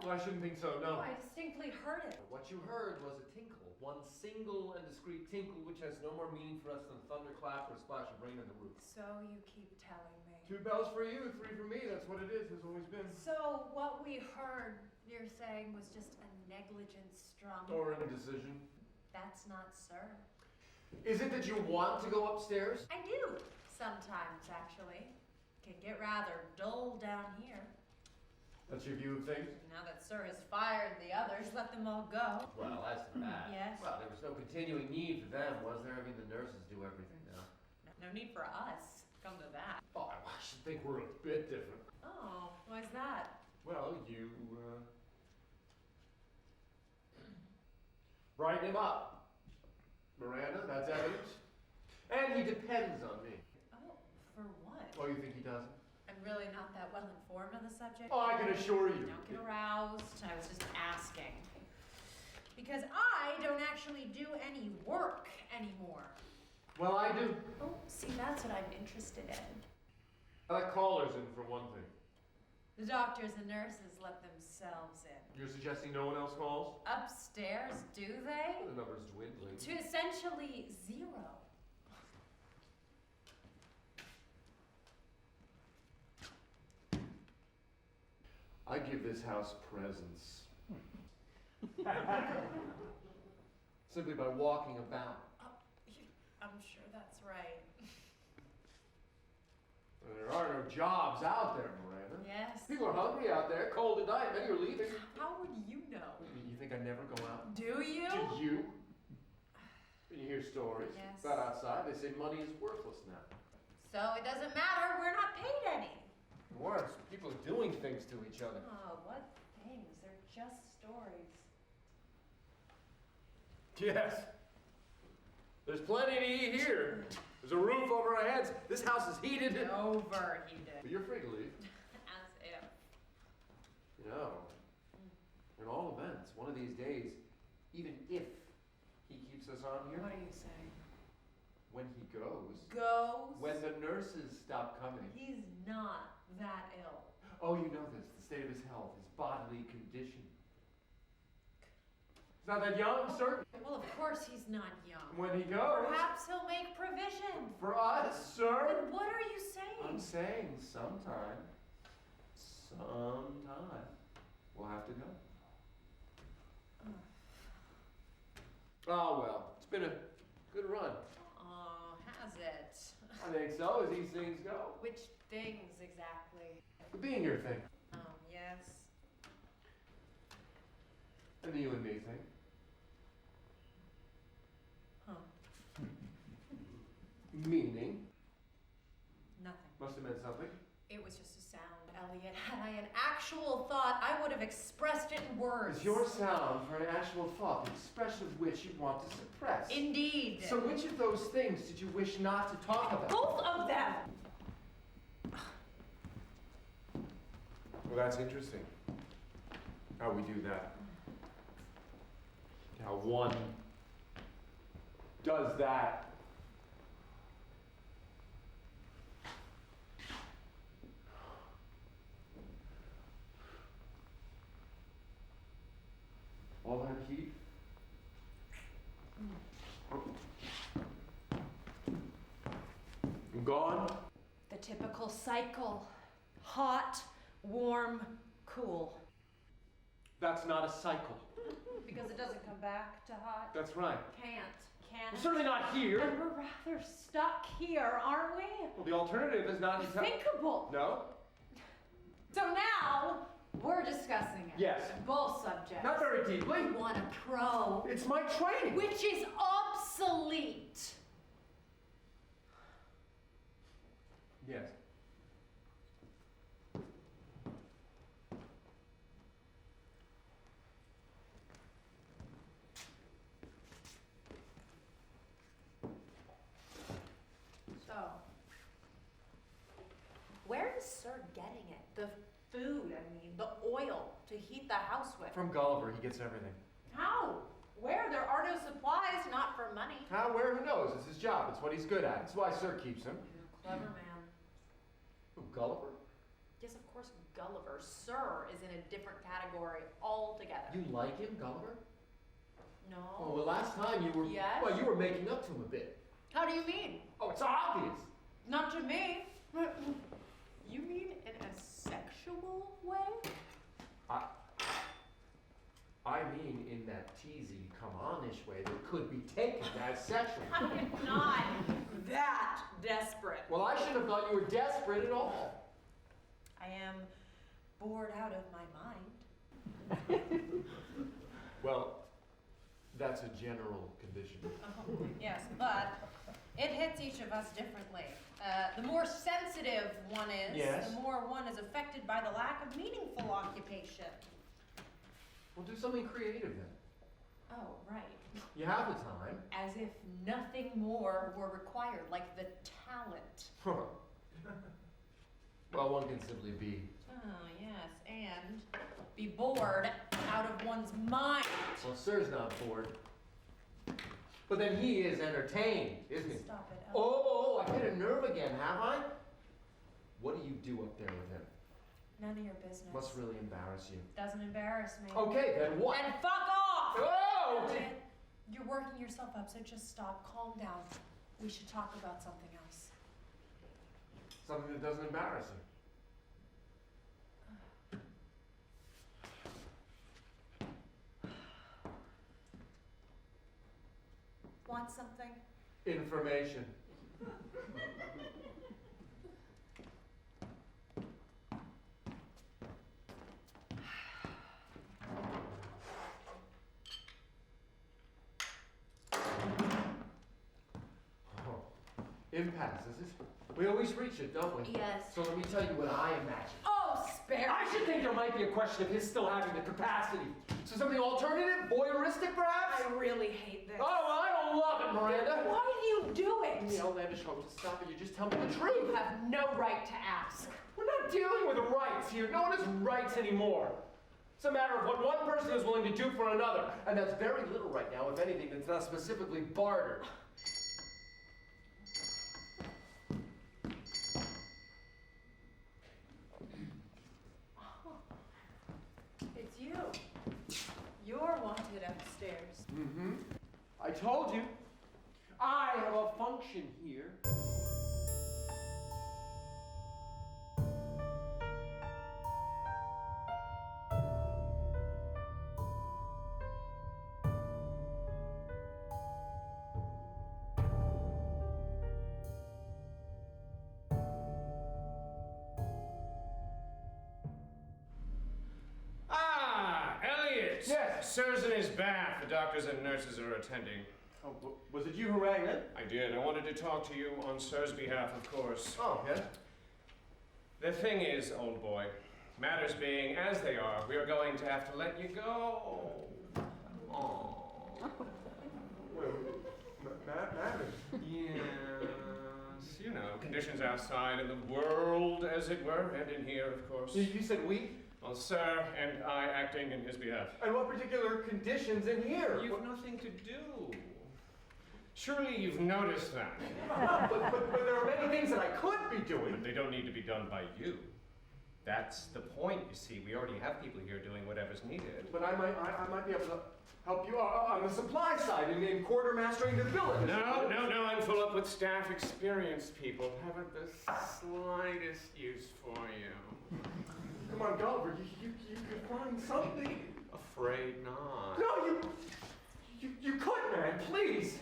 Well, I shouldn't think so, no. Oh, I distinctly heard it. What you heard was a tinkle. One single and discreet tinkle which has no more meaning for us than a thunderclap or a splash of rain on the roof. So you keep telling me. 2 bells for you, 3 for me. That's what it is. Has always been. So what we heard, you're saying, was just a negligent strum? Or an indecision. That's not sir. Is it that you want to go upstairs? I do. Sometimes, actually. Can get rather dull down here. That's your view of things? Now that sir has fired the others, let them all go. Well, as to that. Yes. Well, there was no continuing need for them, was there? I mean, the nurses do everything now. No need for us. Come to that. Oh, I should think we're a bit different. Oh, why's that? Well, you, brighten him up. Miranda, that's evidence. And he depends on me. Oh, for what? Oh, you think he doesn't? I'm really not that well informed on the subject. Oh, I can assure you. Don't get aroused. I was just asking. Because I don't actually do any work anymore. Well, I do. Oh, see, that's what I'm interested in. I let callers in, for one thing. The doctors and nurses let themselves in. You're suggesting no one else calls? Upstairs, do they? The number's dwindling. To essentially zero. I give this house presents. Simply by walking about. I'm sure that's right. There are no jobs out there, Miranda. Yes. People are hungry out there, cold at night, many are leaving. How would you know? You think I never go out? Do you? Do you? You hear stories Yes. about outside. They say money is worthless now. So it doesn't matter, we're not paid any. Worse, people are doing things to each other. Oh, what things? They're just stories. Yes. There's plenty to eat here. There's a roof over our heads. This house is heated. Overheated. But you're free to leave. As if. You know, in all events, one of these days, even if he keeps us on here, What are you saying? when he goes, Goes? when the nurses stop coming. He's not that ill. Oh, you know this, the state of his health, his bodily condition. He's not that young, sir. Well, of course he's not young. When he goes. Perhaps he'll make provision. For us, sir. But what are you saying? I'm saying sometime, we'll have to go. Oh, well, it's been a good run. Oh, has it? I think so, as these things go. Which things exactly? The being here thing, Oh, yes. and the you and me thing. Huh. Meaning, Nothing. must have meant something. It was just a sound, Elliot. Had I an actual thought, I would have expressed it in words. It's your sound for an actual thought, the expression of which you want to suppress. Indeed. So which of those things did you wish not to talk about? Both of them! Well, that's interesting. How we do that. How one does that. All that heat. I'm gone. The typical cycle. Hot, warm, cool. That's not a cycle. Because it doesn't come back to hot. That's right. Can't. We're certainly not And here. we're rather stuck here, aren't we? Well, the alternative is not in Thinkable. No? So now, we're discussing it. Yes. Both subjects. Not very deeply. We want a pro. It's my training. Which is obsolete. Yes. So, where is Sir getting it? The food, I mean, the oil to heat the house with. From Gulliver, he gets everything. How? Where? There are no supplies, not for money. How, where, who knows? It's his job. It's what he's good at. It's why Sir keeps him. He's a clever man. Who, Gulliver? Yes, of course, Gulliver. Sir is in a different category altogether. You like him, Gulliver? No. Oh, well, last time you were... Yes? Well, you were making up to him a bit. How do you mean? Oh, it's obvious. Not to me. You mean in a sexual way? I mean in that teasy, come-on-ish way that could be taken as sexual. I am not that desperate. Well, I shouldn't have thought you were desperate at all. I am bored out of my mind. Well, that's a general condition. Oh, yes, but it hits each of us differently. The more sensitive one is, Yes. the more one is affected by the lack of meaningful occupation. Well, do something creative then. Oh, right. You have the time. As if nothing more were required, like the talent. Well, one can simply be... Oh, yes, and be bored out of one's mind. Well, Sir's not bored. But then he is entertained, isn't he? Stop it. Oh, I hit a nerve again, have I? What do you do up there with him? None of your business. Must really embarrass you. Doesn't embarrass me. Okay, then what? Then fuck off! Oh! You're working yourself up, so just stop. Calm down. We should talk about something else. Something that doesn't embarrass you. Want something? Information. Impasse, is it? We always reach it, don't we? Yes. So let me tell you what I imagine. Oh, spare I should think there might be a question of his still having the capacity. So something alternative, voyeuristic perhaps? I really hate this. Oh, well, I don't love it, Miranda. Why do you do it? The outlandish hope to stop it. You just tell me the You truth. have no right to ask. We're not dealing with rights here. No one has rights anymore. It's a matter of what one person is willing to do for another. And that's very little right now, if anything, that's not specifically bartered. It's you. You're wanted upstairs. Mm-hmm. I told you. I have a function here. Yes. Sir's in his bath. The doctors and nurses are attending. Oh, was it you who rang in? I did. I wanted to talk to you on Sir's behalf, of course. Oh, yeah? The thing is, old boy, matters being as they are, we are going to have to let you go. Oh. Matters? Yes. You know, conditions outside in the world, as it were, and in here, of course. You said we? Well, Sir and I acting in his behalf. And what particular conditions in here? You've nothing to do. Surely you've noticed that. but there are many things that I could be doing. But they don't need to be done by you. That's the point, you see. We already have people here doing whatever's needed. But I might be able to help you on the supply side in quartermastering the village. No, I'm full up with staff experienced people. Haven't the slightest use for you. Come on, Gulliver, you could find something. Afraid not. No, you could, man, please.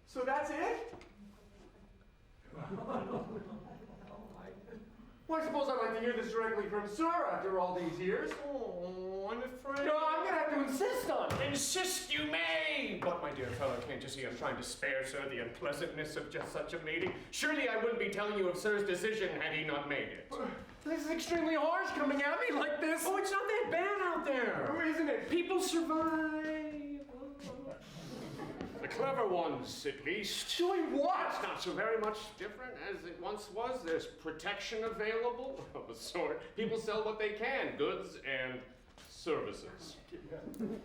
So that's it? Well, I suppose I'd like to hear this directly from Sir after all these years. Oh, I'm afraid. No, I'm gonna have to insist on it. Insist you may! But, my dear fellow, can't you see I'm trying to spare Sir the unpleasantness of just such a meeting? Surely I wouldn't be telling you of Sir's decision had he not made it. This is extremely harsh coming at me like this. Oh, it's not that bad out there. Oh, isn't it? People survive. The clever ones, at least. Doing what? It's not so very much different as it once was. There's protection available of a sort. People sell what they can, goods and services. And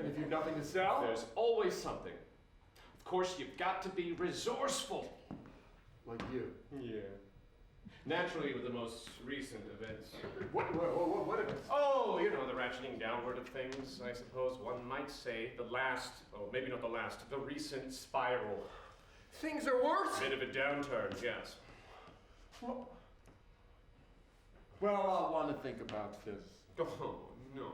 if you've nothing to sell? There's always something. Of course, you've got to be resourceful. Like you. Yeah. Naturally, with the most recent events. What events? Oh, you know, the ratcheting downward of things, I suppose one might say. The last, oh, maybe not the last, the recent spiral. Things are worse? Bit of a downturn, yes. Well, I'll want to think about this. Oh, no.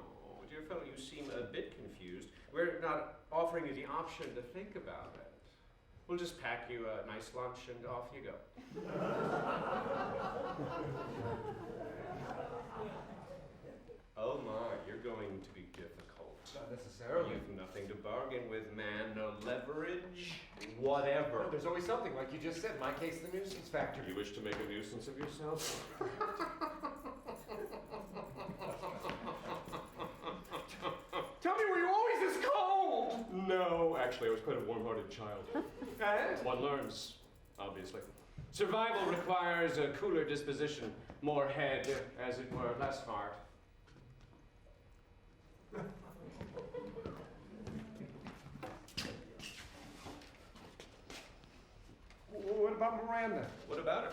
Dear fellow, you seem a bit confused. We're not offering you the option to think about it. We'll just pack you a nice lunch and off you go. Oh my, you're going to be difficult. Not necessarily. You've nothing to bargain with, man. No leverage, whatever. Well, there's always something, like you just said. In my case, the nuisance factor. You wish to make a nuisance of yourself? Tell me, were you always this cold? No, actually, I was quite a warm-hearted child. And? One learns, obviously. Survival requires a cooler disposition, more head, as it were, less heart. What about Miranda? What about her?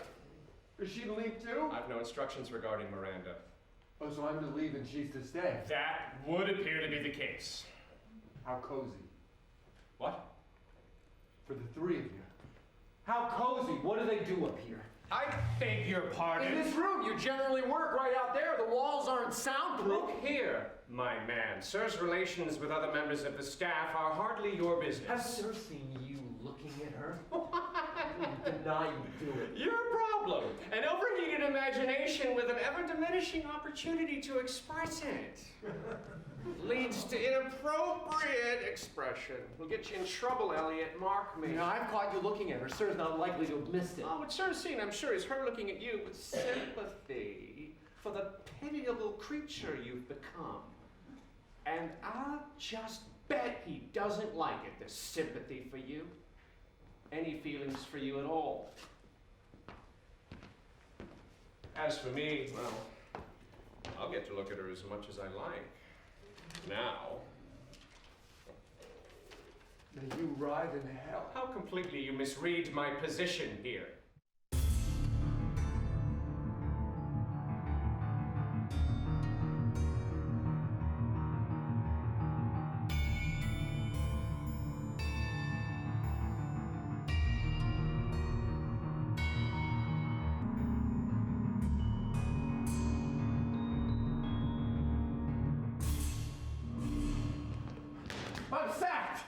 Is she to leave too? I've no instructions regarding Miranda. Oh, so I'm to leave and she's to stay. That would appear to be the case. How cozy. What? For the three of you. How cozy. What do they do up here? I beg your pardon. In this room, you generally work right out there. The walls aren't soundproof. Look here, my man. Sir's relations with other members of the staff are hardly your business. Has Sir seen you looking at her? You deny you do it. Your problem. An overheated imagination with an ever-diminishing opportunity to express it. Leads to inappropriate expression. Will get you in trouble, Elliot. Mark me. You know, I've caught you looking at her. Sir's not likely to have missed it. Oh, what Sir's seen, I'm sure, is her looking at you with sympathy for the pitiable creature you've become. And I'll just bet he doesn't like it, the sympathy for you. Any feelings for you at all. As for me, well, I'll get to look at her as much as I like. Now. May you ride in hell. How completely you misread my position here. I'm sacked!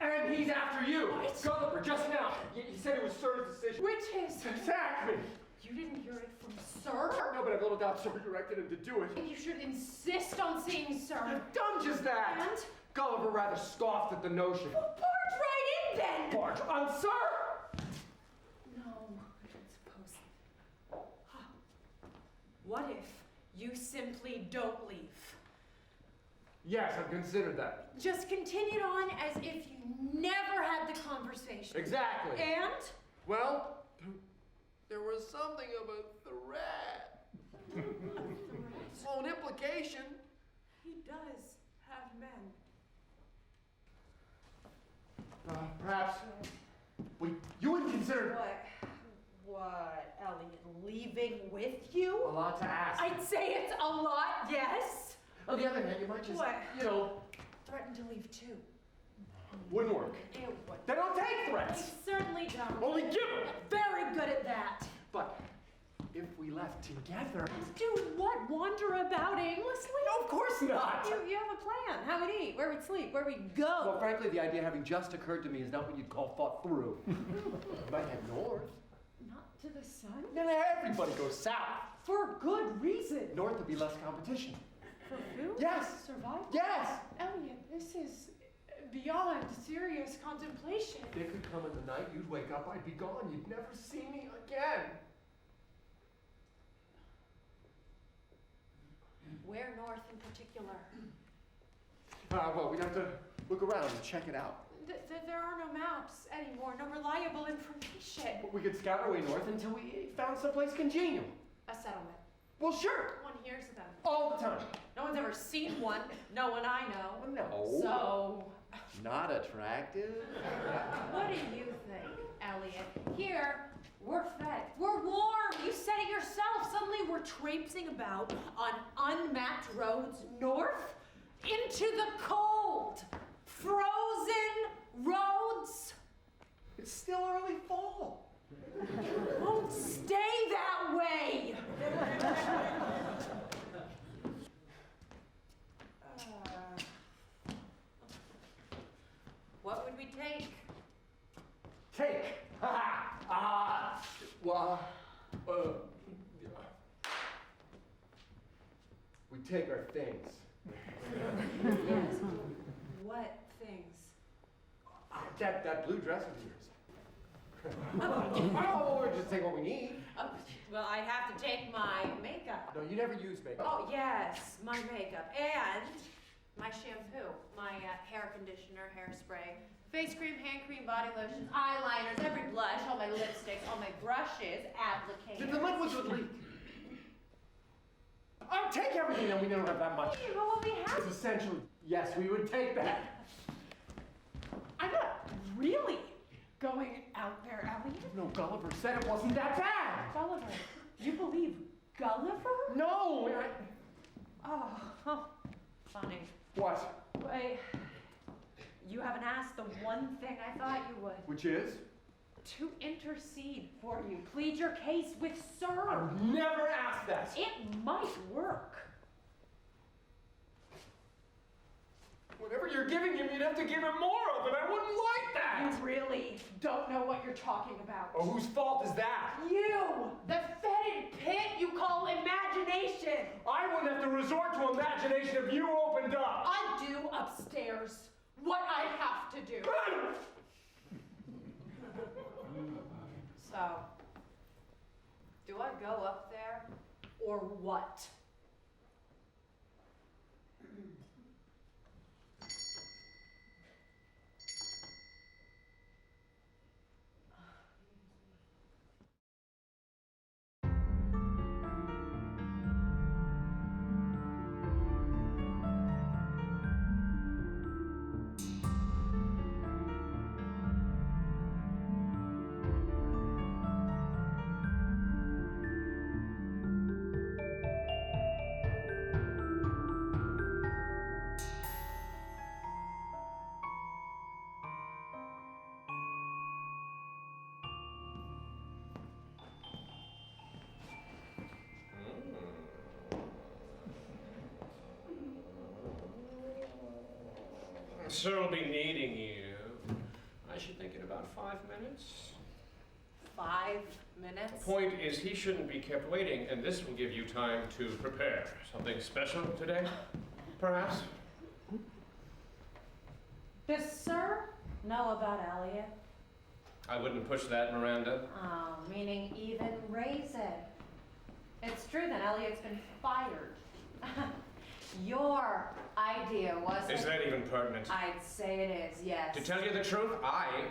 And he's after you! What? Gulliver, just now. He said it was Sir's decision. Which is? Sack me! You didn't hear it from Sir? No, but I have little doubt Sir directed him to do it. You should insist on seeing Sir. You've done just that! And? Gulliver rather scoffed at the notion. Well, barge right in then! Barge on Sir! No, I don't suppose. What if you simply don't leave? Yes, I've considered that. Just continued on as if you never had the conversation. Exactly. And? Well, there was something of a threat. Well, an implication. He does have men. Perhaps you wouldn't consider What, Elliot, leaving with you? a lot to ask. I'd say it's a lot, yes. On the other hand, you might just, What? you know, Threaten to leave too. wouldn't work. It would. They don't take threats. They certainly don't. Only give them. Very good at that. But if we left together, Do what? Wander about aimlessly? no, of course not. You have a plan. How we'd eat, where we'd sleep, where we'd go. Well, frankly, the idea having just occurred to me is not what you'd call thought through. You might head north. Not to the sun? Then everybody goes south. For good reason. North would be less competition. For food? Yes. Survival? Yes. Elliot, this is beyond serious contemplation. It could come in the night, you'd wake up, I'd be gone, you'd never see me again. Where north in particular? Well, we'd have to look around and check it out. There are no maps anymore, no reliable information. We could scout our way north until we found someplace congenial. A settlement. Well, sure. One hears of them. All the time. No one's ever seen one. No one I know. No. So, Not attractive. what do you think, Elliot? Here, We're fed. We're warm. You said it yourself. Suddenly we're traipsing about on unmapped roads north into the cold. Frozen roads. It's still early fall. Won't stay that way. What would we take? Take! Well, we take our things. Yes. What things? That blue dress of yours. Oh, we'll just take what we need. Oh, well, I have to take my makeup. No, you never use makeup. Oh, yes, my makeup. And my shampoo, my hair conditioner, hairspray, face cream, hand cream, body lotions, eyeliners, every blush, all my lipsticks, all my brushes, applicators. The liquids would leak. I'll take everything, and we don't have that much. But what we have... It's essential. Yes, we would take that. I'm not really going out there, Elliot. No, Gulliver said it wasn't that bad. Gulliver. You believe Gulliver? No. Oh, funny. What? Wait, you haven't asked the one thing I thought you would. Which is? To intercede for you. Plead your case with Sir. I would never ask that. It might work. Whatever you're giving him, you'd have to give him more of it. I wouldn't like that. You really don't know what you're talking about. Oh, whose fault is that? You! The fetid pit you call imagination! I wouldn't have to resort to imagination if you opened up. I do upstairs what I have to do. So, do I go up there or what? Sir will be needing you. I should think in about 5 minutes. 5 minutes? The point is he shouldn't be kept waiting, and this will give you time to prepare. Something special today, perhaps? Does Sir know about Elliot? I wouldn't push that, Miranda. Oh, meaning even raise it. It's true that Elliot's been fired. Your idea, wasn't it? Is that even pertinent? I'd say it is, yes. To tell you the truth, I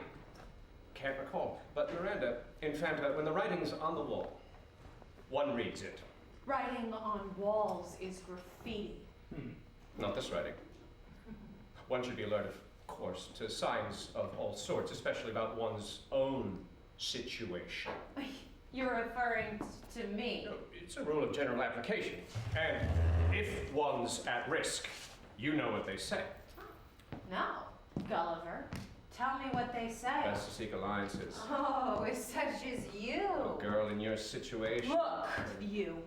can't recall. But Miranda, Infanta, when the writing's on the wall, one reads it. Writing on walls is graffiti. Not this writing. One should be alert, of course, to signs of all sorts, especially about one's own situation. You're referring to me. No, it's a rule of general application. And if one's at risk, you know what they say. No, Gulliver. Tell me what they say. Best to seek alliances. Oh, it's such as you. A girl in your situation. Look, you.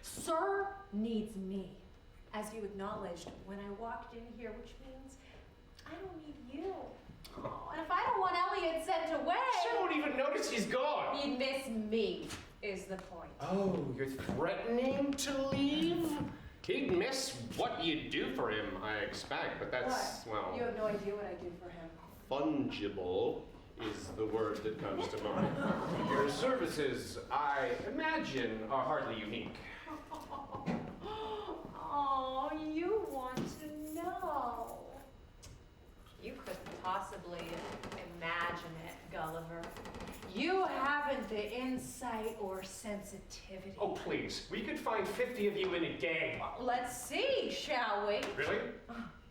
Sir needs me, as you acknowledged when I walked in here, which means I don't need you. Oh, and if I don't want Elliot sent away... Sir won't even notice he's gone. He'd miss me, is the point. Oh, you're threatening to leave? He'd miss what you do for him, I expect, but that's, What? well... You have no idea what I do for him. Fungible is the word that comes to mind. Your services, I imagine, are hardly unique. Oh, you want to know. You couldn't possibly imagine it, Gulliver. You haven't the insight or sensitivity. Oh, please. We could find 50 of you in a day. Let's see, shall we? Really?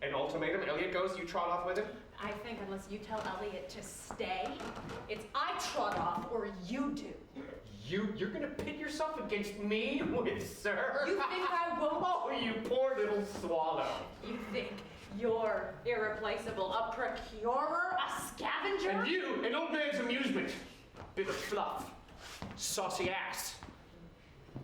An ultimatum? Elliot goes, you trot off with him? I think unless you tell Elliot to stay, it's I trot off or you do. You're gonna pit yourself against me with Sir? You think I won't? Oh, you poor little swallow. You think you're irreplaceable, a procurer, a scavenger? And you, an old man's amusement. Bit of fluff. Saucy ass.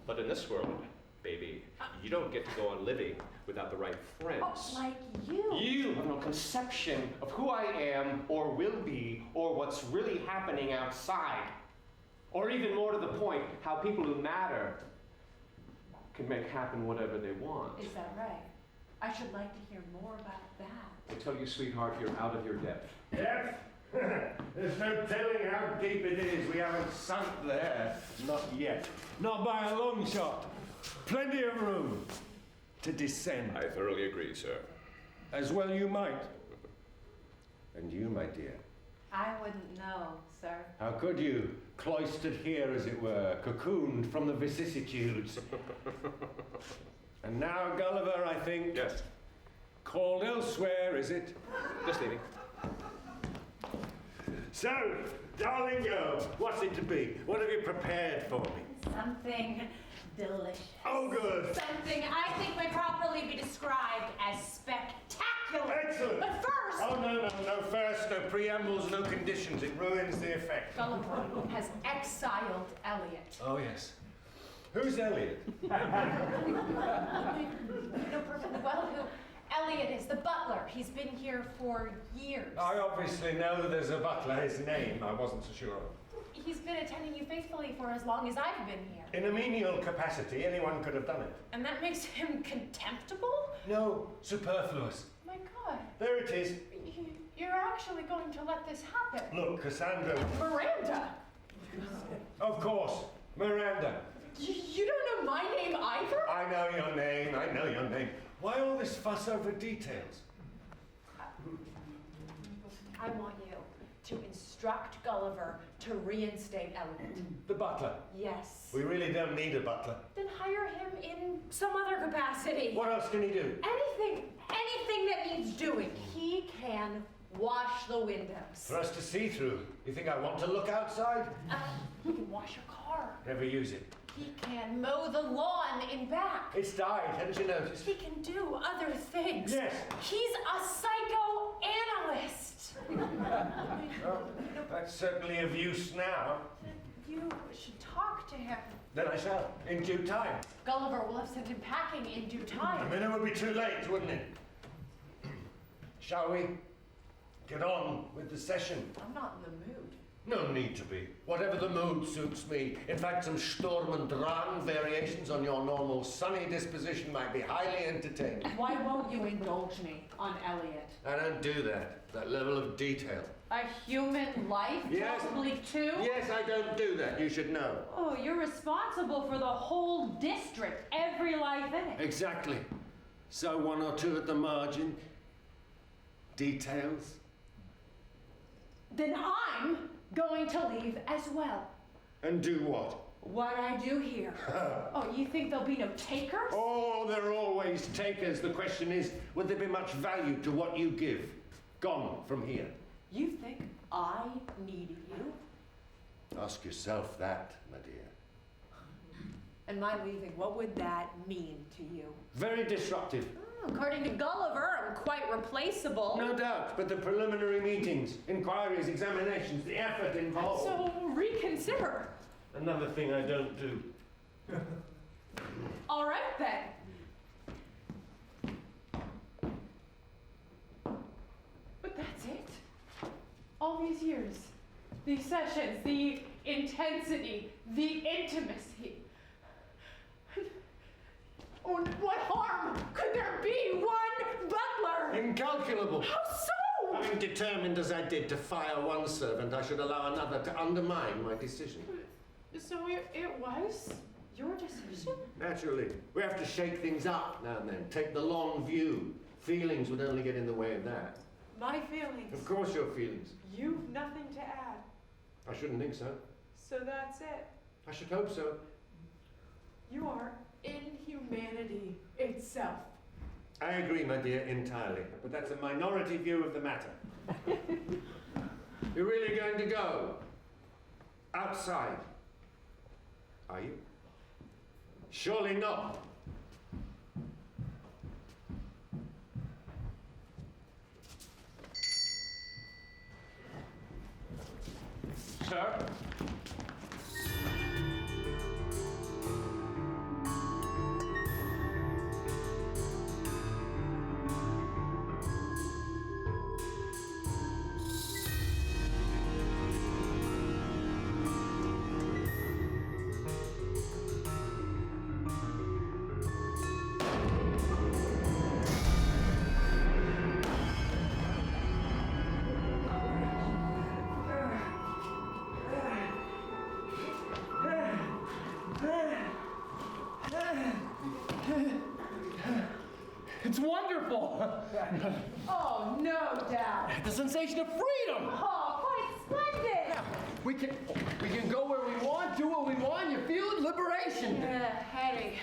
But in this world, baby, you don't get to go on living without the right friends. Oh, like you. You have no conception of who I am, or will be, or what's really happening outside. Or even more to the point, how people who matter can make happen whatever they want. Is that right? I should like to hear more about that. I tell you, sweetheart, you're out of your depth. Depth? There's no telling how deep it is. We haven't sunk there. Not yet. Not by a long shot. Plenty of room to descend. I thoroughly agree, sir. As well you might. And you, my dear. I wouldn't know, sir. How could you? Cloistered here, as it were, cocooned from the vicissitudes. And now, Gulliver, I think. Yes. Called elsewhere, is it? Just leaving. So, darling girl, what's it to be? What have you prepared for me? Something delicious. Oh, good. Something I think may properly be described as spectacular. Excellent. But first, Oh, no first, no preambles, no conditions. It ruins the effect. Gulliver has exiled Elliot. Oh, yes. Who's Elliot? You know perfectly well who Elliot is, the butler. He's been here for years. I obviously know there's a butler. His name I wasn't so sure of. He's been attending you faithfully for as long as I've been here. In a menial capacity, anyone could have done it. And that makes him contemptible? No, superfluous. My God. There it is. You're actually going to let this happen. Look, Cassandra. Miranda. Of course, Miranda. You don't know my name either? I know your name. I know your name. Why all this fuss over details? I want you to instruct Gulliver to reinstate Elliot. The butler. Yes. We really don't need a butler. Then hire him in some other capacity. What else can he do? Anything that needs doing. He can wash the windows. For us to see through. You think I want to look outside? He can wash your car. Never use it. He can mow the lawn in back. It's died, hadn't you noticed? He can do other things. Yes. He's a psychoanalyst. Well, that's certainly of use now. You should talk to him. Then I shall, in due time. Gulliver will have sent him packing in due I time. mean, it would be too late, wouldn't it? Shall we get on with the session? I'm not in the mood. No need to be. Whatever the mood suits me. In fact, some Sturm und Drang variations on your normal sunny disposition might be highly entertaining. Why won't you indulge me on Elliot? I don't do that. That level of detail. A human life? Yes. Possibly two? Yes, I don't do that. You should know. Oh, you're responsible for the whole district, every life in it. Exactly. So one or two at the margin. Details. Then I'm going to leave as well. And do what? What I do here. Oh, you think there'll be no takers? Oh, there are always takers. The question is, would there be much value to what you give? Gone from here. You think I need you? Ask yourself that, my dear. And my leaving, what would that mean to you? Very disruptive. According to Gulliver, I'm quite replaceable. No doubt, but the preliminary meetings, inquiries, examinations, the effort involved. So reconsider. Another thing I don't do. All right then. But that's it. All these years, these sessions, the intensity, the intimacy. Oh, what harm could there be? One butler! Incalculable. How so? Having determined as I did to fire one servant, I should allow another to undermine my decision. So it was your decision? Naturally. We have to shake things up now and then. Take the long view. Feelings would only get in the way of that. My feelings. Of course your feelings. You've nothing to add. I shouldn't think so. So that's it. I should hope so. You are inhumanity itself. I agree, my dear, entirely. But that's a minority view of the matter. You're really going to go outside, are you? Surely not. Sir? It's wonderful! Oh, no doubt. The sensation of freedom! Oh, quite splendid. We can go where we want, do what we want, you feel liberation! Yeah, Hetty.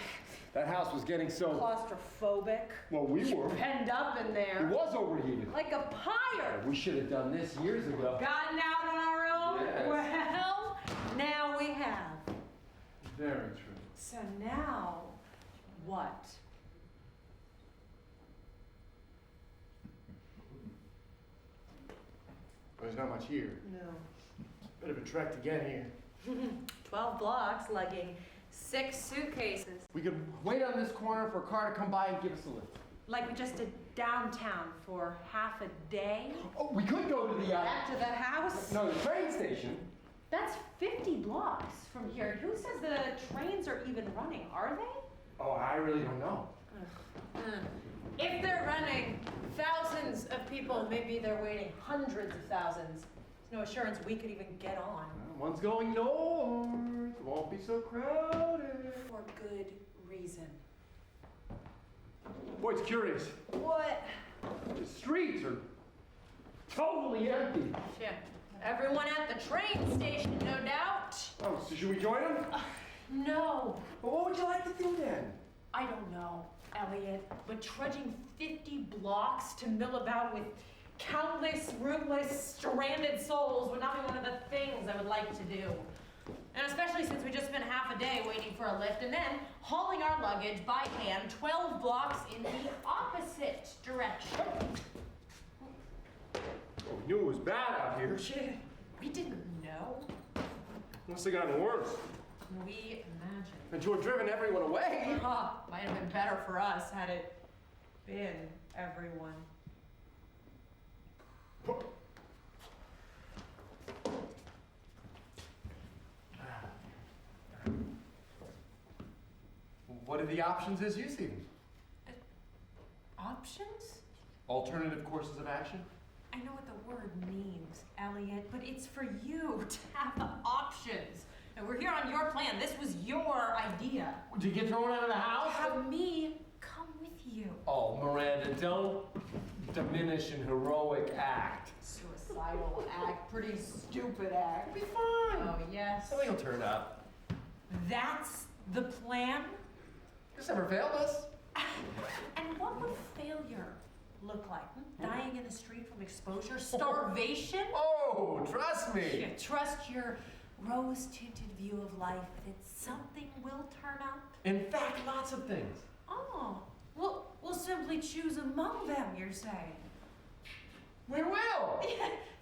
That house was getting so... Claustrophobic. Well, we were. Penned up in It there. was overheated. Like a pyre. We should have done this years ago. Gotten out on our own? Yes. Well, now we have. Very true. So now, what? There's not much here. No. Bit of a trek to get here. 12 blocks, lugging 6 suitcases. We could wait on this corner for a car to come by and give us a lift. Like we just did downtown for half a day. Oh, we could go to the, Back to the house. no, the train station. That's 50 blocks from here. Who says the trains are even running? Are they? Oh, I really don't know. If they're running, thousands of people, maybe they're waiting hundreds of thousands. There's no assurance we could even get on. Well, one's going north. It won't be so crowded. For good reason. Boy, it's curious. What? The streets are totally empty. Yeah. Everyone at the train station, no doubt. Oh, so should we join them? No, Well, what would you like to do then? I don't know, Elliot, but trudging 50 blocks to mill about with countless, rootless, stranded souls would not be one of the things I would like to do. And especially since we just spent half a day waiting for a lift and then hauling our luggage by hand 12 blocks in the opposite direction. Well, we knew it was bad out here. We didn't know. Must have gotten worse. We imagined. And to have driven everyone away. Might have been better for us had it been everyone. What are the options as you see them? Options? Alternative courses of action? I know what the word means, Elliot, but it's for you to have the options. And we're here on your plan. This was your idea. Did you get thrown out of the house? Have me come with you. Oh, Miranda, don't diminish an heroic act. Suicidal act, pretty stupid act. It'll be fine. Oh, yes. Something will turn up. That's the plan? This never failed us. And what would failure look like? Dying in the street from exposure? Starvation? Oh, trust me. Yeah, trust your rose-tinted view of life that something will turn up? In fact, lots of things. Oh, we'll simply choose among them, you're saying? We will.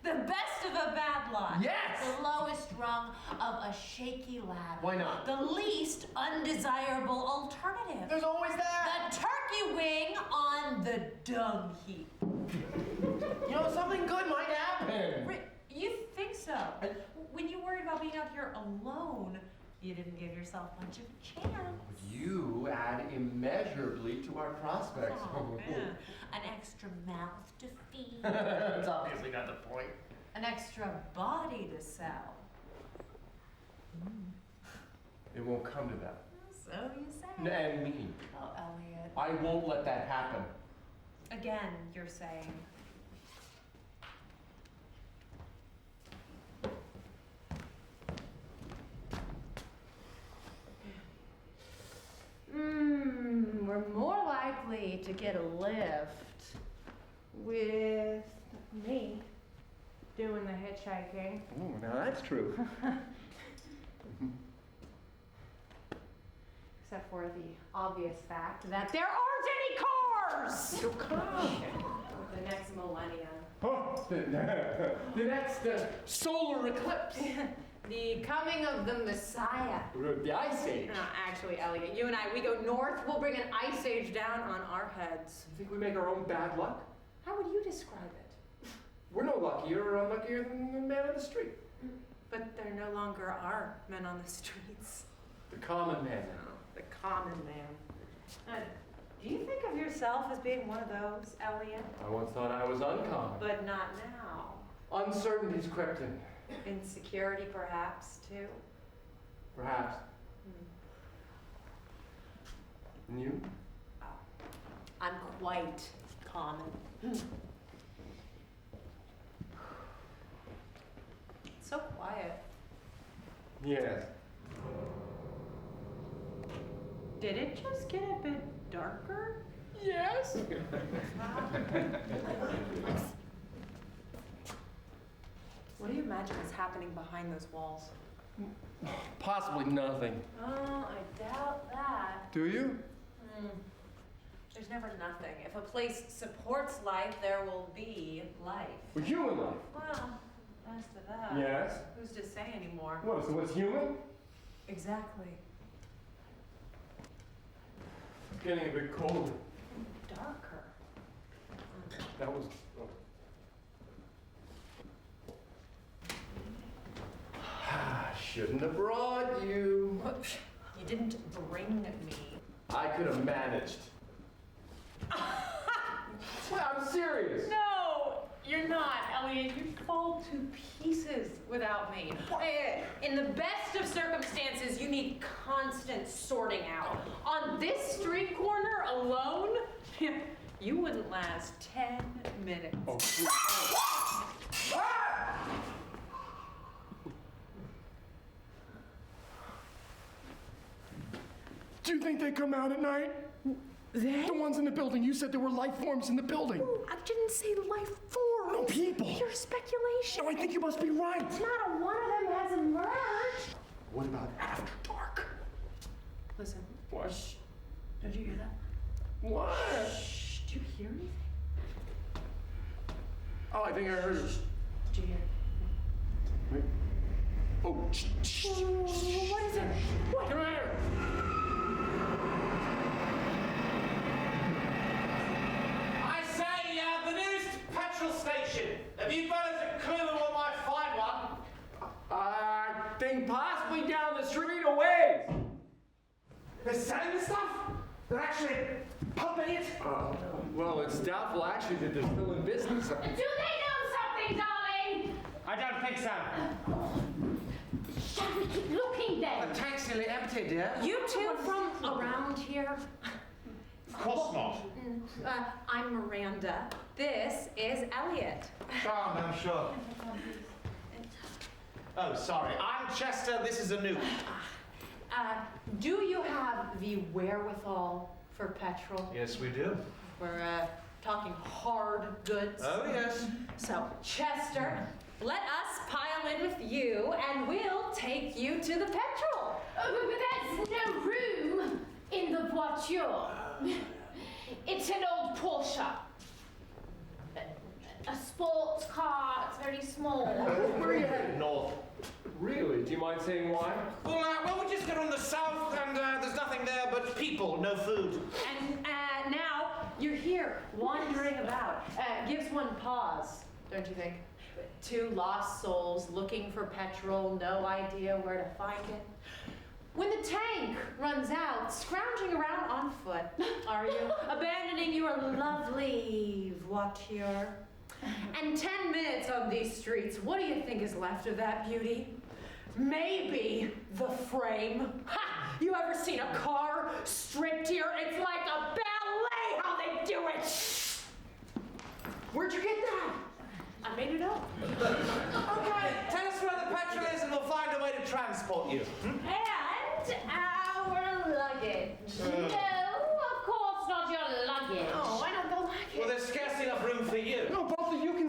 The best of a bad lot. Yes. The lowest rung of a shaky ladder. Why not? The least undesirable alternative. There's always that. The turkey wing on the dung heap. You know, something good might happen. You think so? When you worried about being out here alone, you didn't give yourself much of a chance. You add immeasurably to our prospects. Oh, man. An extra mouth to feed. That's obviously not the point. An extra body to sell. It won't come to that. So you say. And me. Oh, Elliot. I won't let that happen. Again, you're saying. We're more likely likely to get a lift with me doing the hitchhiking. Oh, now that's true. Except for the obvious fact that there aren't any cars! So come. The next millennium. Oh, the next solar eclipse. The coming of the Messiah. The Ice Age. No, actually, Elliot, you and I, we go north, we'll bring an ice age down on our heads. You think we make our own bad luck? How would you describe it? We're no luckier or unluckier than the man on the street. But there no longer are men on the streets. The common man. The common man. Do you think of yourself as being one of those, Elliot? I once thought I was uncommon. But not now. Uncertainty's crept in. Insecurity, perhaps, too. Perhaps. And you? I'm quite common. So quiet. Yes. Did it just get a bit darker? Yes. What do you imagine is happening behind those walls? Possibly nothing. Oh, I doubt that. Do you? There's never nothing. If a place supports life, there will be life. Well, human life. Well, as to that. Yes. Who's to say anymore? What, so what's human? Exactly. It's getting a bit colder. Darker. That was... Shouldn't have brought you. You didn't bring me. I could have managed. Well, I'm serious. No, you're not, Elliot. You'd fall to pieces without me. In the best of circumstances, you need constant sorting out. On this street corner alone, you wouldn't last 10 minutes. Oh, do you think they come out at night? They? The ones in the building. You said there were life forms in the building. I didn't say life form. No people. Pure speculation. No, I think you must be right. Not a one of them has emerged. What about after dark? Listen. What? Shh. Did you hear that? What? Shh. Did you hear anything? Oh, I think I heard it. Did you hear? Wait. Oh, shh, shh. What is it? What? Come here. The nearest petrol station. Have you fellas a clue where I might find one? I think possibly down the street a ways. They're selling the stuff? They're actually pumping it? Well, it's doubtful actually that they're still in business. Do they know something, darling? I don't think so. Shall we keep looking then? The tank's nearly empty, dear. You two from around here? Of course not. I'm Miranda. This is Elliot. Oh, no, sure. Oh, sorry. I'm Chester. This is Anoop. Do you have the wherewithal for petrol? Yes, we do. We're talking hard goods. Oh, yes. So, Chester, let us pile in with you and we'll take you to the petrol. But there's no room in the voiture. It's an old Porsche. A sports car, it's very small. Where are you headed? North. Really? Do you mind saying why? Well, we just get on the south and there's nothing there but people, no food. And now you're here, wandering about. Gives one pause, don't you think? Two lost souls looking for petrol, no idea where to find it. When the tank runs out, scrounging around on foot, are you? Abandoning your lovely voiture. And 10 minutes on these streets, what do you think is left of that beauty? Maybe the frame. Ha! You ever seen a car stripped here? It's like a ballet how they do it. Where'd you get that? I made it up. Okay, tell us where the petrol is and we'll find a way to transport you. And our luggage. No, of course not your luggage.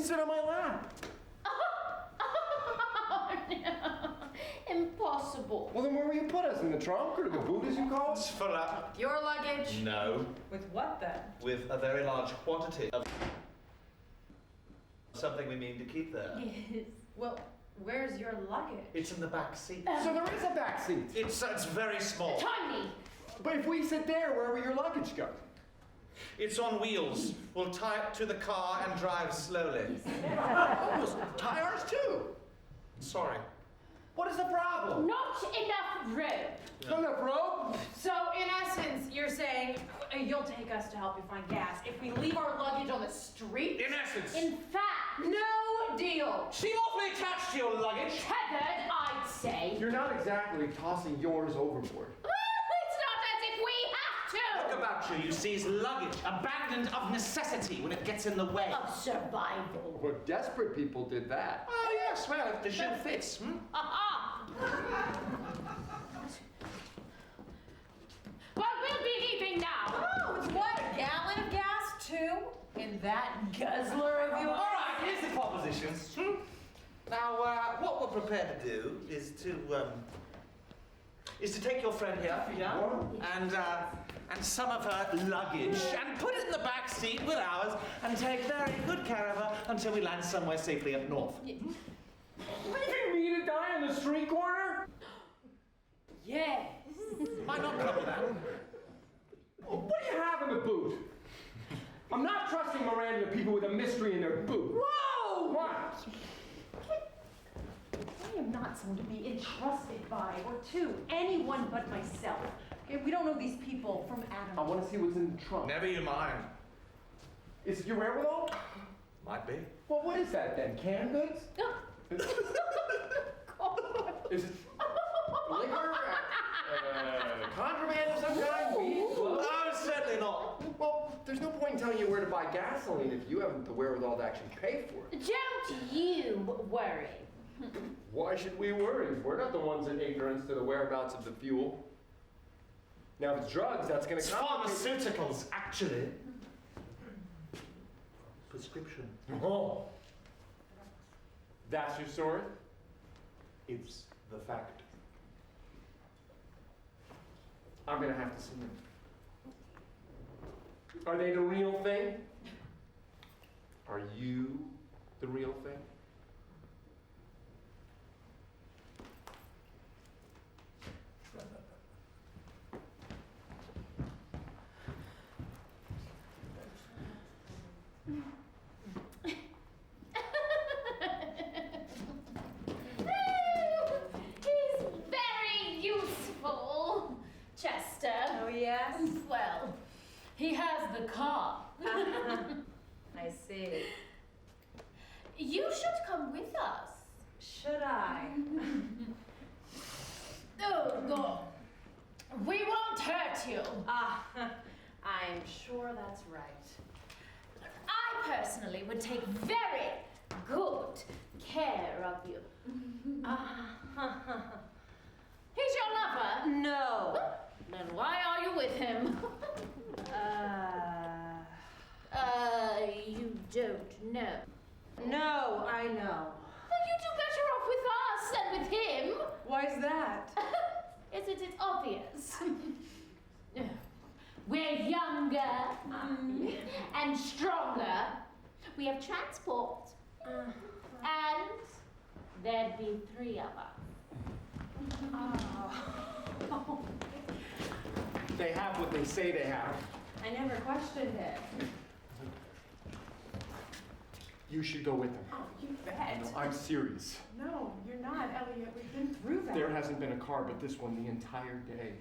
didn't sit on my lap. Oh, no. Impossible. Well, then where will you put us? In the trunk or the boot, as you call It's it? full up. Your luggage? No, With what then? with a very large quantity of something we mean to keep there. Yes. Well, where's your luggage? It's in the back seat. So there is a back seat. It's very small. Tiny. But if we sit there, where will your luggage go? It's on wheels. We'll tie it to the car and drive slowly. Tie ours too. Sorry. What is the problem? Not enough rope. Not enough rope? So, in essence, you're saying you'll take us to help you find gas if we leave our luggage on the street? In essence, In fact, No deal! seem awfully attached to your luggage. tethered, I'd say. You're not exactly tossing yours overboard. It's not as if we have Look to. about you. You seize luggage, abandoned of necessity when it gets in the way. Of survival. Well, desperate people did that. Oh, yes. Well, if the shoe fits. Aha! But we'll be leaving now. Oh, it's what, a gallon of gas, too? In that guzzler of yours? All right, here's the propositions. Now, what we're prepared to do is to take your friend here, and some of her luggage and put it in the back seat with ours and take very good care of her until we land somewhere safely up north. Leaving me to die on the street corner? Yes. Might not cover that. What do you have in the boot? I'm not trusting Miranda to people with a mystery in their boot. Whoa! What? I am not someone to be entrusted by or to anyone but myself. Okay, we don't know these people from Adam. I want to see what's in the trunk. Never you mind. Is it your wherewithal? Might be. Well, what is that then? Canned goods? Is it liquor? Contraband of some kind? Weed? Blood? Oh, certainly not. Well, there's no point in telling you where to buy gasoline if you haven't the wherewithal to actually pay for it. Don't you worry. Why should we worry? We're not the ones in ignorance to the whereabouts of the fuel. Now, if it's drugs, that's going to It's pharmaceuticals, actually. Prescription. Oh. That's your story? It's the fact. I'm going to have to see them. Are they the real thing? Are you the real thing? He's very useful, Chester. Oh, yes? Well, he has the car. I see. You should come with us. Should I? Oh, God. We won't hurt you. I'm sure that's right. I personally would take very good care of you. He's your lover? No. Then why are you with him? You don't know. No, I know. Well, you do better off with us than with him. Why's that? Isn't it obvious? We're younger and stronger. We have transport. And there'd be 3 of us. Oh. They have what they say they have. I never questioned it. You should go with them. Oh, you bet. No, I'm serious. No, you're not, Elliot. We've been through that. There hasn't been a car but this one the entire day.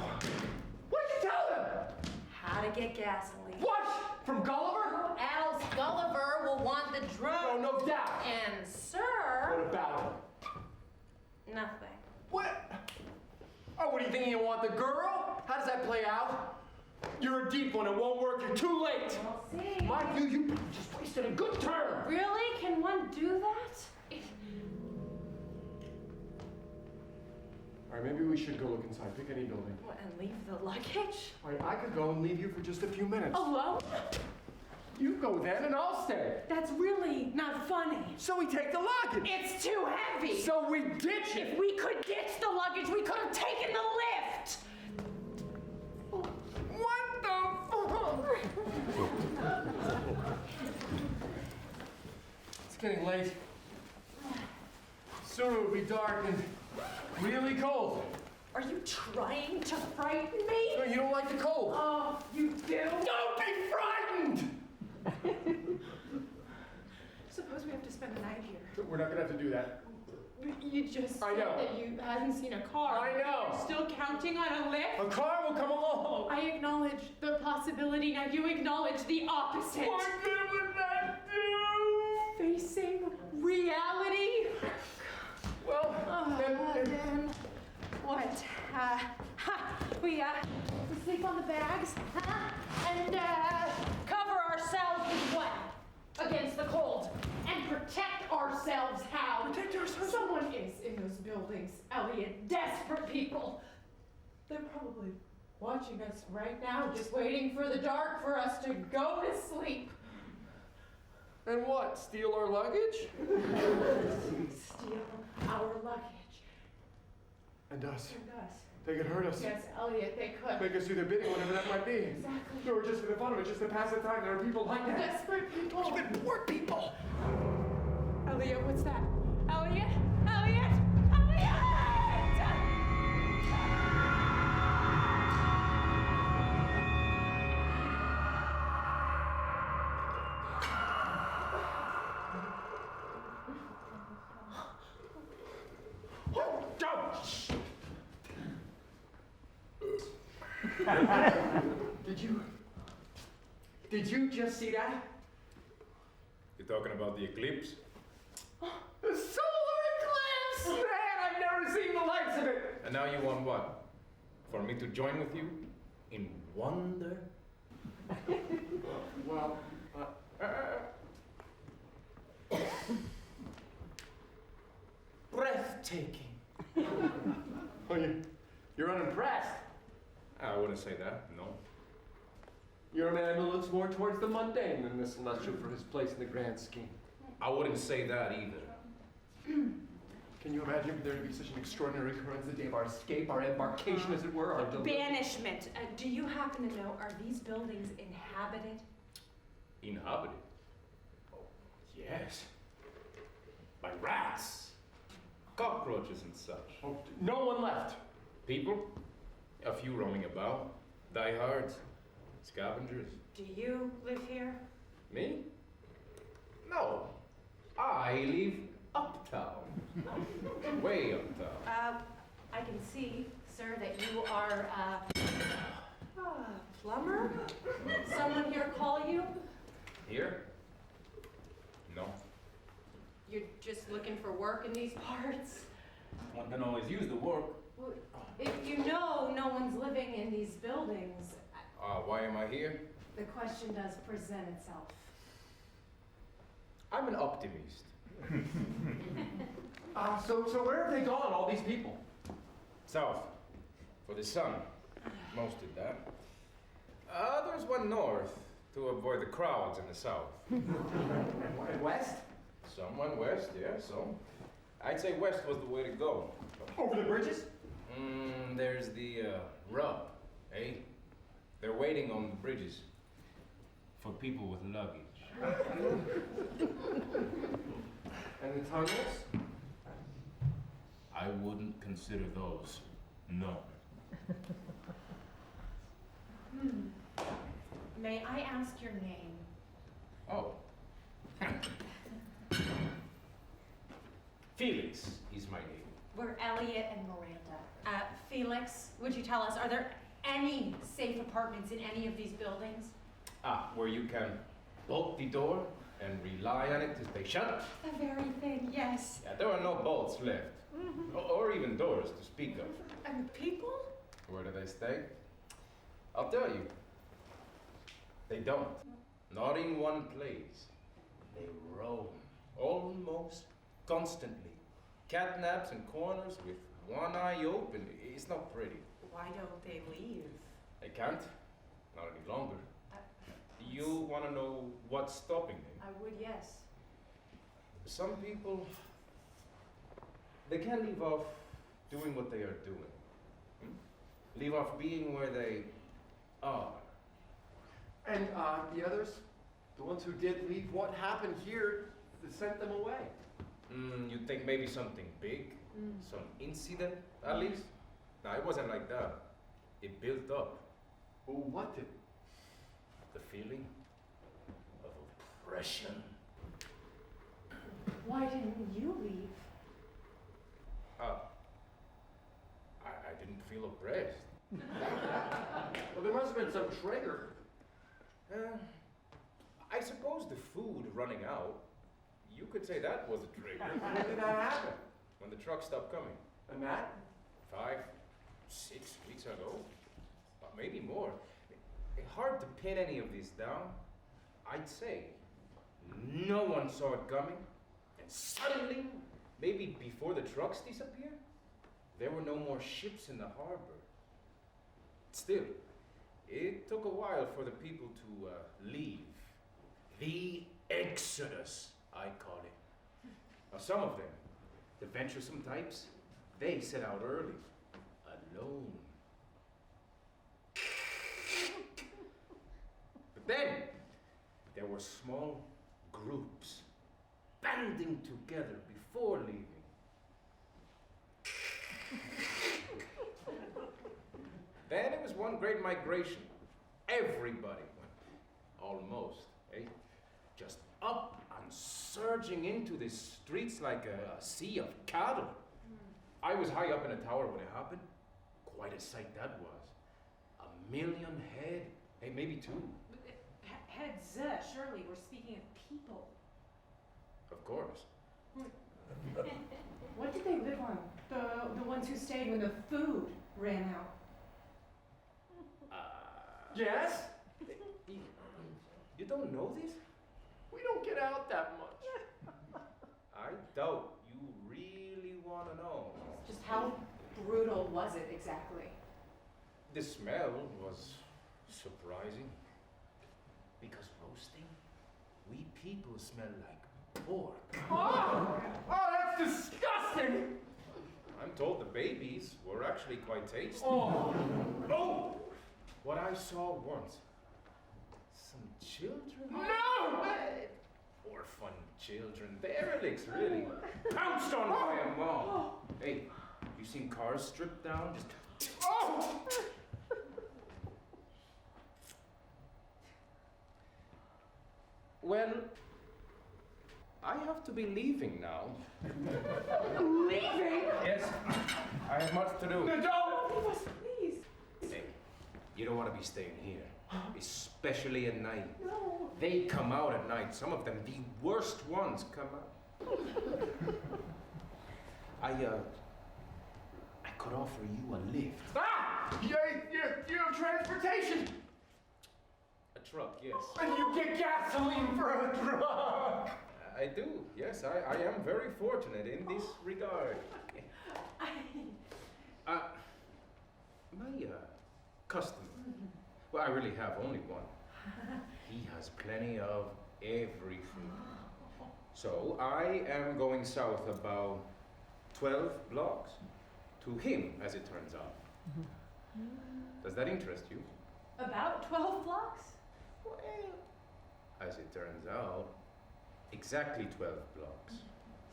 What did you tell them? How to get gasoline. What? From Gulliver? Else Gulliver will want the drug. Oh, no doubt. And What sir, about it? nothing. What? Oh, what do you think you want the girl? How does that play out? You're a deep one, it won't work, you're too late. We'll see. Mind you, you just wasted a good turn. Really? Can one do that? All right, maybe we should go look inside, pick any building. What, and leave the luggage? All right, I could go and leave you for just a few minutes. Alone? You go then and I'll stay. That's really not funny. So we take the luggage. It's too heavy. So we ditch it. If we could ditch the luggage, we could have taken the lift. What the fuck? It's getting late. Soon it will be dark and really cold. Are you trying to frighten me? No, you don't like the cold. Oh, you do? Don't be frightened! Suppose we have to spend the night here. We're not gonna have to do that. You just I said know. that you hadn't seen a car. I know. You're still counting on a lift? A car will come along. I acknowledge the possibility. Now you acknowledge the opposite. What good would that do? Facing reality. Well, Then what? We sleep on the bags, and cover ourselves with what? Against the cold, and protect ourselves how? Protect ourselves? Someone is in those buildings, Elliot. Desperate people. They're probably watching us right now, just waiting for the dark for us to go to sleep. And what? Steal our luggage? Steal our luggage. And us. And us. They could hurt us. Yes, Elliot, they could. Make us do their bidding, whatever that might be. Exactly. No, we're just for the fun of it, just to pass the time. There are people like that. Desperate people. Even more people. Elliot, what's that? Elliot? Elliot? Elliot! Oh, don't! Did you just see that? You're talking about the eclipse? The solar eclipse! Man, I've never seen the likes of it! And now you want what? For me to join with you in wonder? Well, Breathtaking. oh, you're unimpressed. I wouldn't say that, no. You're a man who looks more towards the mundane than the celestial for his place in the grand scheme. I wouldn't say that either. Can you imagine for there to be such an extraordinary occurrence the day of our escape, our embarkation, as it were, our delivery? Banishment. Do you happen to know, are these buildings inhabited? Inhabited? Oh, yes. By rats, cockroaches and such. Oh, no one left. People? A few roaming about. Diehards. Scavengers. Do you live here? Me? No. I live uptown. Way uptown. I can see, sir, that you are a plumber? Someone here call you? Here? No. You're just looking for work in these parts? One can always use the work. Well, if you know no one's living in these buildings, Why am I here? the question does present itself. I'm an optimist. So where have they gone, all these people? South. For the sun. Most did that. Others went north to avoid the crowds in the south. And west? Some went west, yeah, so. I'd say west was the way to go. Over the bridges? There's the rub, eh? They're waiting on the bridges for people with luggage. And the tunnels? I wouldn't consider those known. May I ask your name? Oh. Felix is my name. We're Elliot and Miranda. Felix, would you tell us, are there any safe apartments in any of these buildings? Where you can bolt the door and rely on it to stay shut? The very thing, yes. Yeah, there are no bolts left. Or even doors to speak of. And people? Where do they stay? I'll tell you. They don't. Not in one place. They roam, almost constantly. Catnaps in corners with one eye open. It's not pretty. Why don't they leave? They can't. Not any longer. You want to know what's stopping them? I would, yes. Some people, they can't leave off doing what they are doing. Leave off being where they are. And the others? The ones who did leave, what happened here that sent them away? You think maybe something big? Some incident, at least? No, it wasn't like that. It built up. Oh, what did? The feeling of oppression. Why didn't you leave? I didn't feel oppressed. Well, there must have been some trigger. I suppose the food running out, you could say that was a trigger. When did that happen? When the truck stopped coming. And that? 5, 6 weeks ago. Maybe more. Hard to pin any of this down. I'd say no one saw it coming. And suddenly, maybe before the trucks disappeared, there were no more ships in the harbor. Still, it took a while for the people to leave. The Exodus, I call it. Now, some of them, the venturesome types, they set out early, alone. But then, there were small groups banding together before leaving. Then it was one great migration. Everybody went, almost, eh? Just up and surging into the streets like a sea of cattle. I was high up in a tower when it happened. Quite a sight that was. 1 million head, hey, maybe 2. Heads, surely we're speaking of people. Of course. What did they live on? The ones who stayed when the food ran out. Yes? You don't know this? We don't get out that much. I doubt you really want to know. Just how brutal was it exactly? The smell was surprising. Because roasting, we people smell like pork. Oh, that's disgusting! I'm told the babies were actually quite tasty. Oh, Oh! What I saw once. Some children? no! Orphan children. Derelicts, really. Pounced on by a mob. Hey, you seen cars stripped down? Just... Oh! Well, I have to be leaving now. Leaving? Yes, I have much to do. No, don't! Please. Hey, you don't want to be staying here, especially at night. No. They come out at night. Some of them, the worst ones, come out. I could offer you a lift. Ah! You have transportation! A truck, yes. And you get gasoline for a truck! I do, yes. I am very fortunate in this regard. My customer, well, I really have only one. He has plenty of everything. So I am going south about 12 blocks. To him, as it turns out. Does that interest you? About 12 blocks? Well, as it turns out, exactly 12 blocks.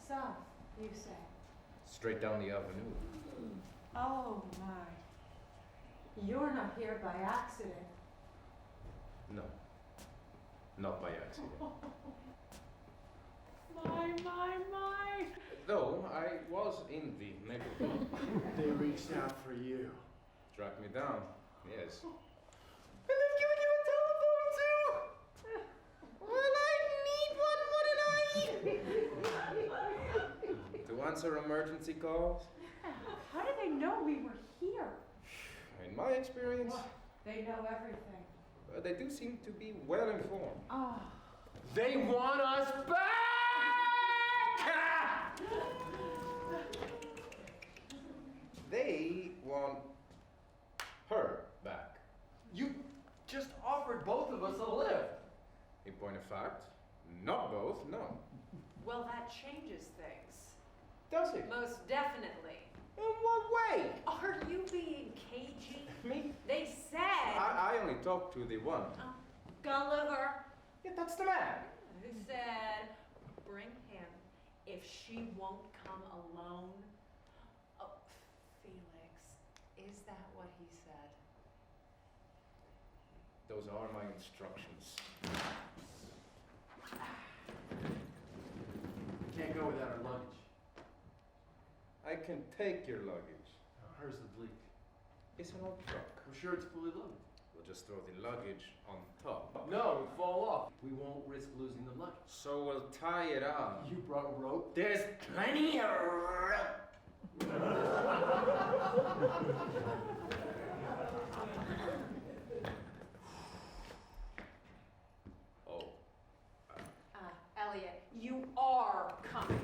South, you say? Straight down the avenue. Oh my. You're not here by accident. No, not by accident. My. Though I was in the neighborhood. They reached out for you. Tracked me down. Yes. And they've given you a telephone too! Well, I need one, wouldn't I? To answer emergency calls? How did they know we were here? In my experience, They know everything. they do seem to be well informed. Oh. They want us back! They want her back. You just offered both of us a lift. In point of fact, not both, no. Well, that changes things. Does it? Most definitely. In what way? Are you being cagey? Me? They said. I only talked to the one. Gulliver. Yeah, that's the man. Who said, bring him if she won't come alone? Oh, Felix, is that what he said? Those are my instructions. Can't go without our luggage. I can take your luggage. Hers is leak. It's an old truck. I'm sure it's fully loaded. We'll just throw the luggage on top. No, it would fall off. We won't risk losing the luggage. So we'll tie it on. You brought a rope? There's plenty of rope. Oh. Elliot, you are coming.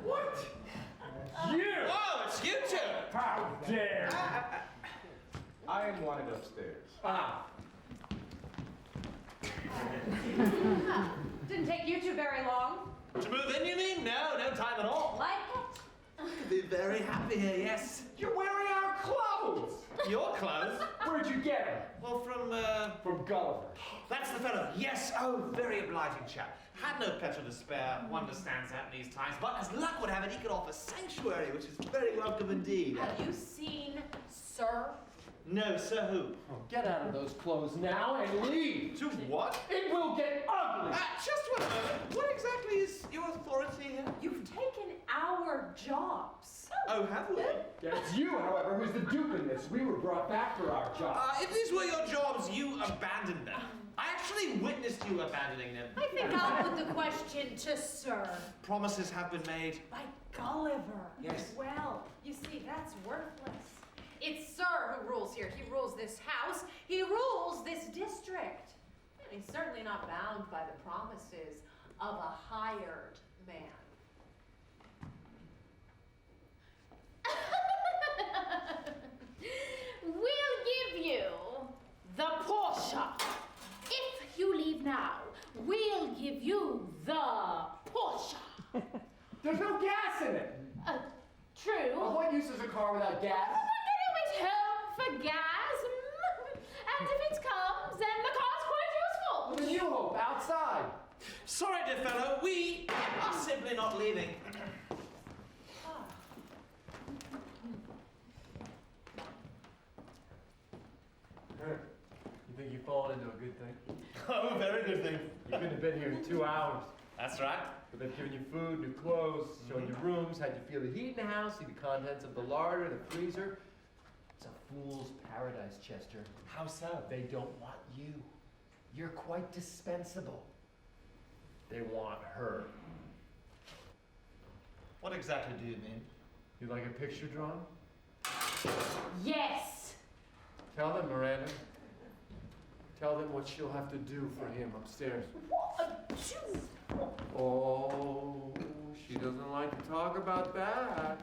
What? You! Oh, it's you two! How dare! I am wanted upstairs. Ah! Didn't take you two very long. To move in, you mean? No, no time at all. Like it? Be very happy here, yes. You're wearing our clothes! Your clothes? Where'd you get them? Well, From Gulliver. that's the fellow. Yes, oh, very obliging chap. Had no petrol to spare, one understands that in these times, but as luck would have it, he could offer sanctuary, which is very welcome indeed. Have you seen Sir? No, sir, who? Oh, get out of those clothes now and leave! To what? It will get ugly! Just one moment. What exactly is your authority here? You've taken our jobs. Oh, have we? It's you, however, who's the dupe in this. We were brought back for our job. If these were your jobs, you abandoned them. I actually witnessed you abandoning them. I think I'll put the question to Sir. Promises have been made. By Gulliver. Yes. Well, you see, that's worthless. It's Sir who rules here. He rules this house. He rules this district. And he's certainly not bound by the promises of a hired man. We'll give you the Porsche. If you leave now, we'll give you the Porsche. There's no gas in it! True. Well, what use is a car without gas? One can always hope for gas. And if it comes, then the car's quite useful. Well, then you hope, outside. Sorry, dear fellow, we are simply not leaving. You think you've fallen into a good thing? Oh, very good thing. You couldn't have been here in 2 hours. That's right. But they've given you food, new clothes, shown you rooms, had you feel the heat in the house, see the contents of the larder, the freezer. It's a fool's paradise, Chester. How so? They don't want you. You're quite dispensable. They want her. What exactly do you mean? You like a picture drawn? Yes. Tell them, Miranda. Tell them what she'll have to do for him upstairs. Oh, she doesn't like to talk about that.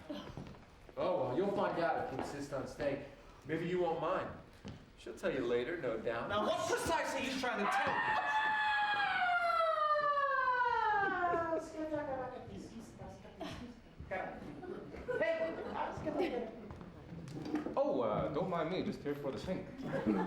Oh, well, you'll find out if you insist on staying. Maybe you won't mind. She'll tell you later, no doubt. Now, what precisely are you trying to tell me? Oh, don't mind me, just here for the sink.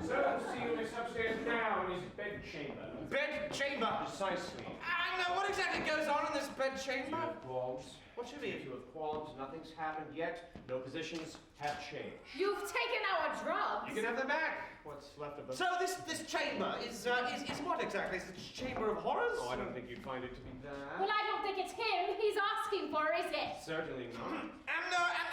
So, see you upstairs now in his bedchamber. Bedchamber! Precisely. And what exactly goes on in this bedchamber? Qualms. What you mean? You have qualms, nothing's happened yet, no positions have changed. You've taken our drugs. You can have them back. What's left of them? So this chamber is what exactly? Is it a chamber of horrors? Oh, I don't think you'd find it to be that. Well, I don't think it's him he's asking for, is it? Certainly not.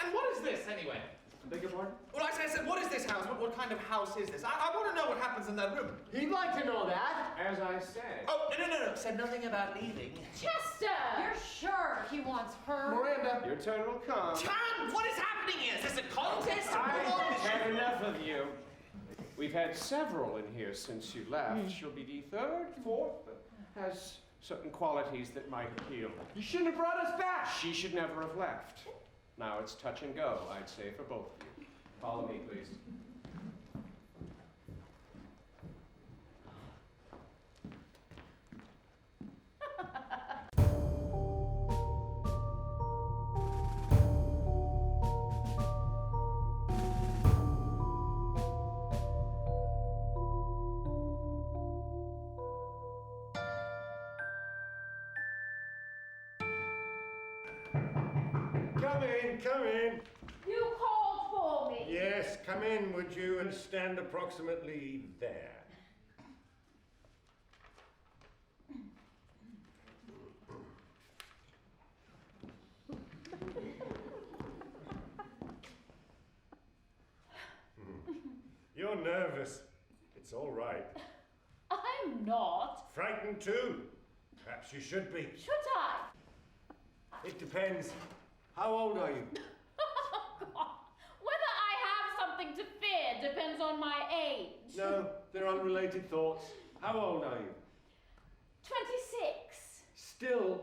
And what is this anyway? I beg your pardon? Well, I said, what is this house? What kind of house is this? I want to know what happens in that room. He'd like to know that. As I said. Oh, no. Said nothing about leaving. Chester! You're sure he wants her? Miranda. Your turn will come. Tom, what is happening here? Is this a contest? I've had enough of you. We've had several in here since you left. She'll be the third, fourth, but has certain qualities that might appeal. You shouldn't have brought us back. She should never have left. Now it's touch and go, I'd say, for both of you. Follow me, please. Come in. You called for me. Yes, come in, would you, and stand approximately there. You're nervous. It's all right. I'm not. Frightened too. Perhaps you should be. Should I? It depends. How old are you? Whether I have something to fear depends on my age. No, they're unrelated thoughts. How old are you? 26. Still.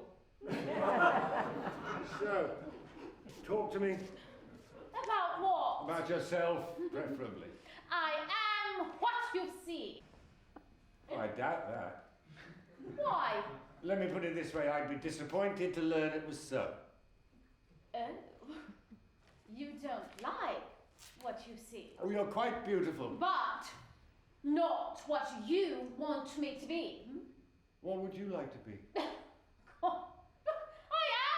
So, talk to me About what? about yourself, preferably. I am what you see. Oh, I doubt that. Why? Let me put it this way, I'd be disappointed to learn it was so. Oh, you don't like what you see. Oh, you're quite beautiful. But not what you want me to be. What would you like to be? I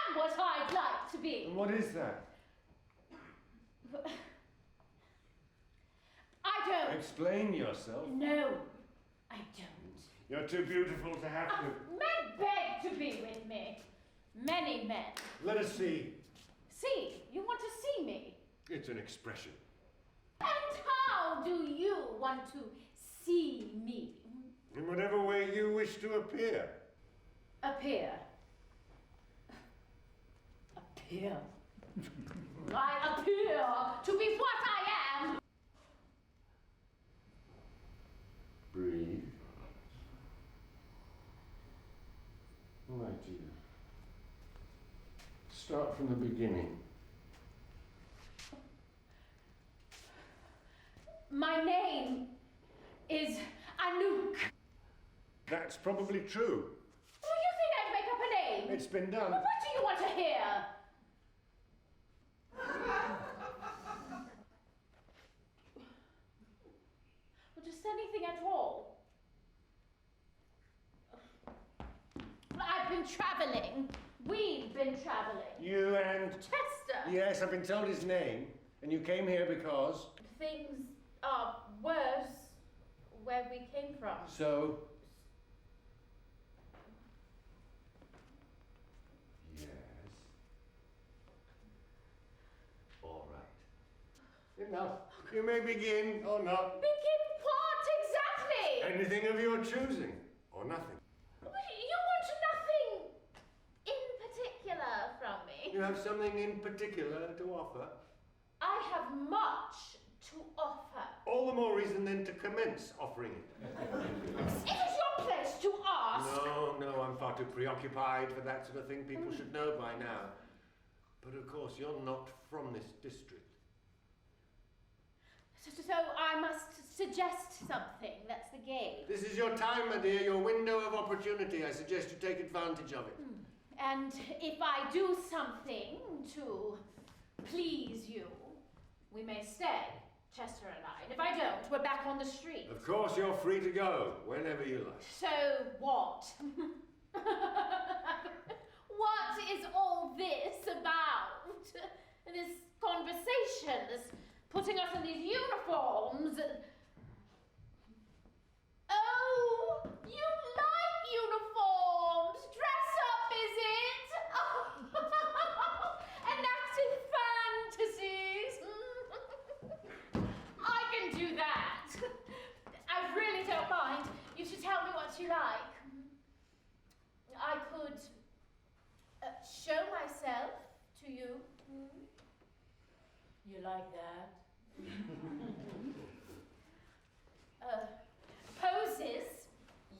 am what I'd like to be. And what is that? I don't. Explain yourself. No, I don't. You're too beautiful to have to. Men beg to be with me. Many men. Let us see. See, you want to see me. It's an expression. And how do you want to see me? In whatever way you wish to appear. Appear. Appear. I appear to be what I am. Breathe. My dear. Start from the beginning. My name is Anouk. That's probably true. Do you think I'd make up a name? It's been done. What do you want to hear? Well, just anything at all. I've been traveling. We've been traveling. You and... Chester. Yes, I've been told his name. And you came here because... Things are worse where we came from. So... Yes. All right. Enough. You may begin or not. Begin what exactly? Anything of your choosing. Or nothing. You want nothing in particular from me. You have something in particular to offer. I have much to offer. All the more reason then to commence offering it. It is your place to ask. No, I'm far too preoccupied for that sort of thing. People should know by now. But of course, you're not from this district. So I must suggest something. That's the game. This is your time, my dear, your window of opportunity. I suggest you take advantage of it. And if I do something to please you, we may stay, Chester and I. And if I don't, we're back on the street. Of course, you're free to go whenever you like. So what? What is all this about? This conversation, this putting us in these uniforms. Oh, you like uniforms? Dress up, is it? Enacting fantasies. I can do that. I really don't mind. You should tell me what you like. I could show myself to you. You like that? Poses.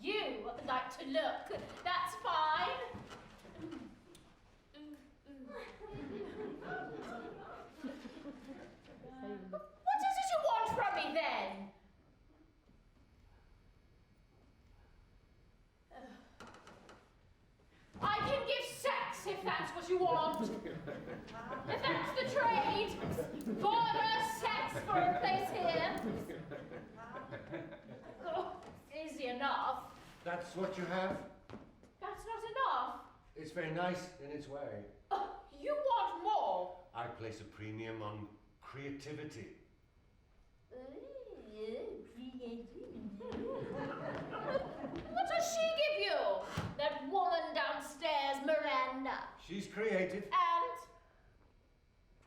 You like to look. That's fine. What is it you want from me then? I can give sex if that's what you want. If that's the trade. Border sex for a place here. Oh, easy enough. That's what you have? That's not enough. It's very nice in its way. Oh, you want more. I place a premium on creativity. What does she give you? That woman downstairs, Miranda. She's creative. And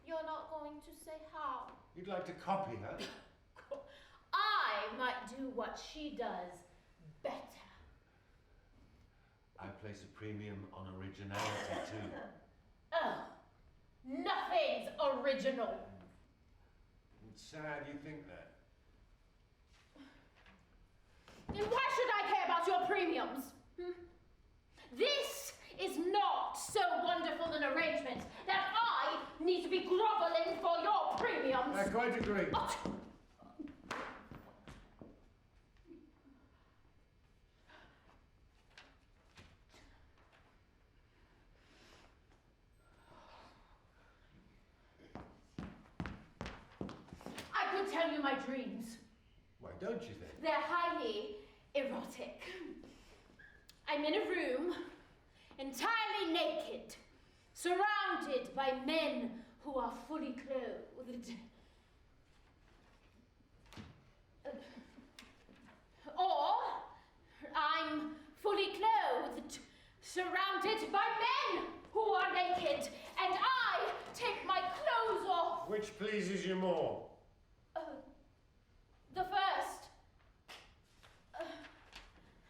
you're not going to say how. You'd like to copy her? I might do what she does better. I place a premium on originality too. Oh, nothing's original. It's sad you think that. Then why should I care about your premiums? This is not so wonderful an arrangement that I need to be groveling for your premiums. I quite agree. What? I could tell you my dreams. Why don't you then? They're highly erotic. I'm in a room, entirely naked, surrounded by men who are fully clothed. Or I'm fully clothed, surrounded by men who are naked, and I take my clothes off. Which pleases you more? The first.